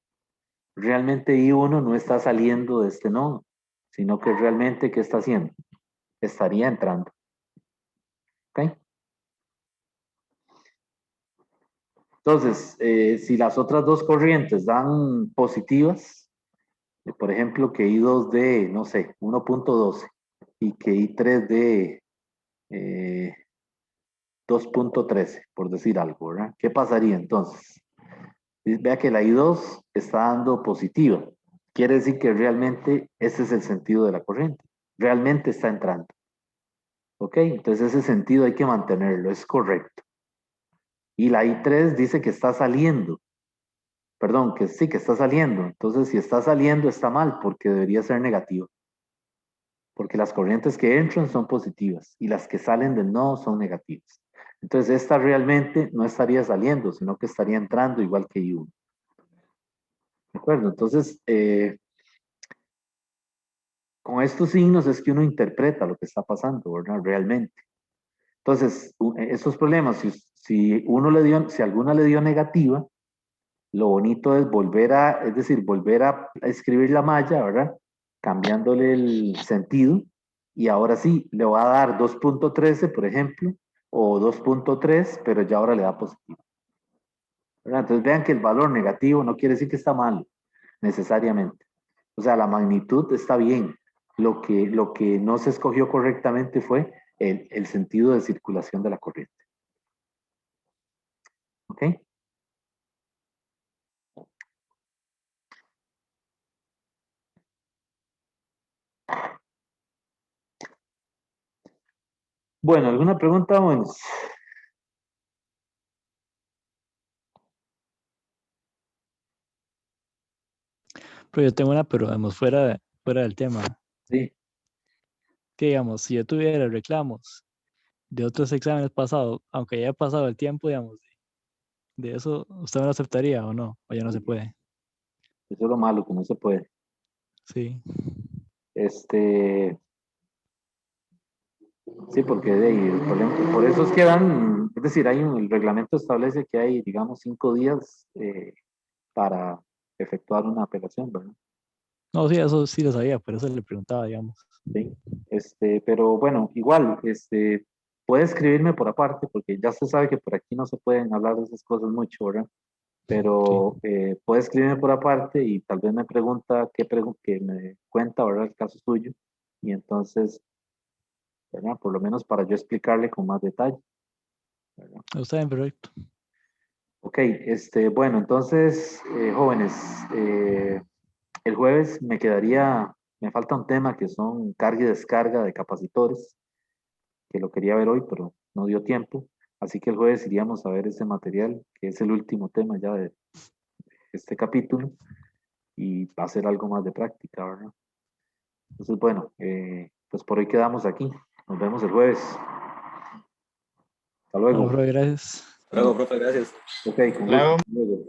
Realmente I1 no está saliendo de este nodo, sino que realmente, ¿qué está haciendo? Estaría entrando. ¿Ok? Entonces, si las otras dos corrientes dan positivas, por ejemplo, que I2 de, no sé, 1.12 y que I3 de 2.13, por decir algo, ¿verdad? ¿Qué pasaría entonces? Vea que la I2 está dando positiva. Quiere decir que realmente ese es el sentido de la corriente. Realmente está entrando. ¿Ok? Entonces ese sentido hay que mantenerlo, es correcto. Y la I3 dice que está saliendo. Perdón, que sí, que está saliendo. Entonces si está saliendo está mal porque debería ser negativo. Porque las corrientes que entran son positivas y las que salen del nodo son negativas. Entonces esta realmente no estaría saliendo, sino que estaría entrando igual que I1. ¿De acuerdo? Entonces, con estos signos es que uno interpreta lo que está pasando, ¿verdad? Realmente. Entonces, estos problemas, si alguna le dio negativa, lo bonito es es decir, volver a escribir la malla, ¿verdad? Cambiándole el sentido, y ahora sí, le va a dar 2.13, por ejemplo, o 2.3, pero ya ahora le da positivo. ¿Verdad? Entonces vean que el valor negativo no quiere decir que está mal, necesariamente. O sea, la magnitud está bien. Lo que no se escogió correctamente fue el sentido de circulación de la corriente. ¿Ok? Bueno, ¿alguna pregunta? Bueno, Pero yo tengo una, pero digamos, fuera del tema. sí. Que digamos, si yo tuviera reclamos de otros exámenes pasados, aunque haya pasado el tiempo, digamos, de eso, ¿usted me lo aceptaría o no? O ya no se puede. Eso es lo malo, que no se puede. Sí. Este, sí, porque de ahí, por eso es que dan, es decir, el reglamento establece que hay, digamos, 5 días para efectuar una apelación, ¿verdad? No, sí, eso sí lo sabía, por eso le preguntaba, digamos. Sí. Pero bueno, igual, puede escribirme por aparte, porque ya se sabe que por aquí no se pueden hablar de esas cosas mucho, ¿verdad? Sí. Pero puede escribirme por aparte y tal vez me pregunta que me cuenta, ¿verdad? El caso suyo. Y entonces, ¿verdad? Por lo menos para yo explicarle con más detalle, ¿verdad? Está bien, perfecto. Ok, bueno, entonces, jóvenes, el jueves me falta un tema que son carga y descarga de capacitores, que lo quería ver hoy, pero no dio tiempo. Así que el jueves iríamos a ver ese material, que es el último tema ya de este capítulo, y va a ser algo más de práctica, ¿verdad? Entonces, bueno, pues por hoy quedamos aquí. Nos vemos el jueves. Hasta Bueno, luego. profe, gracias. Luego, profe, gracias. Ok, con gusto. Luego. Hasta luego.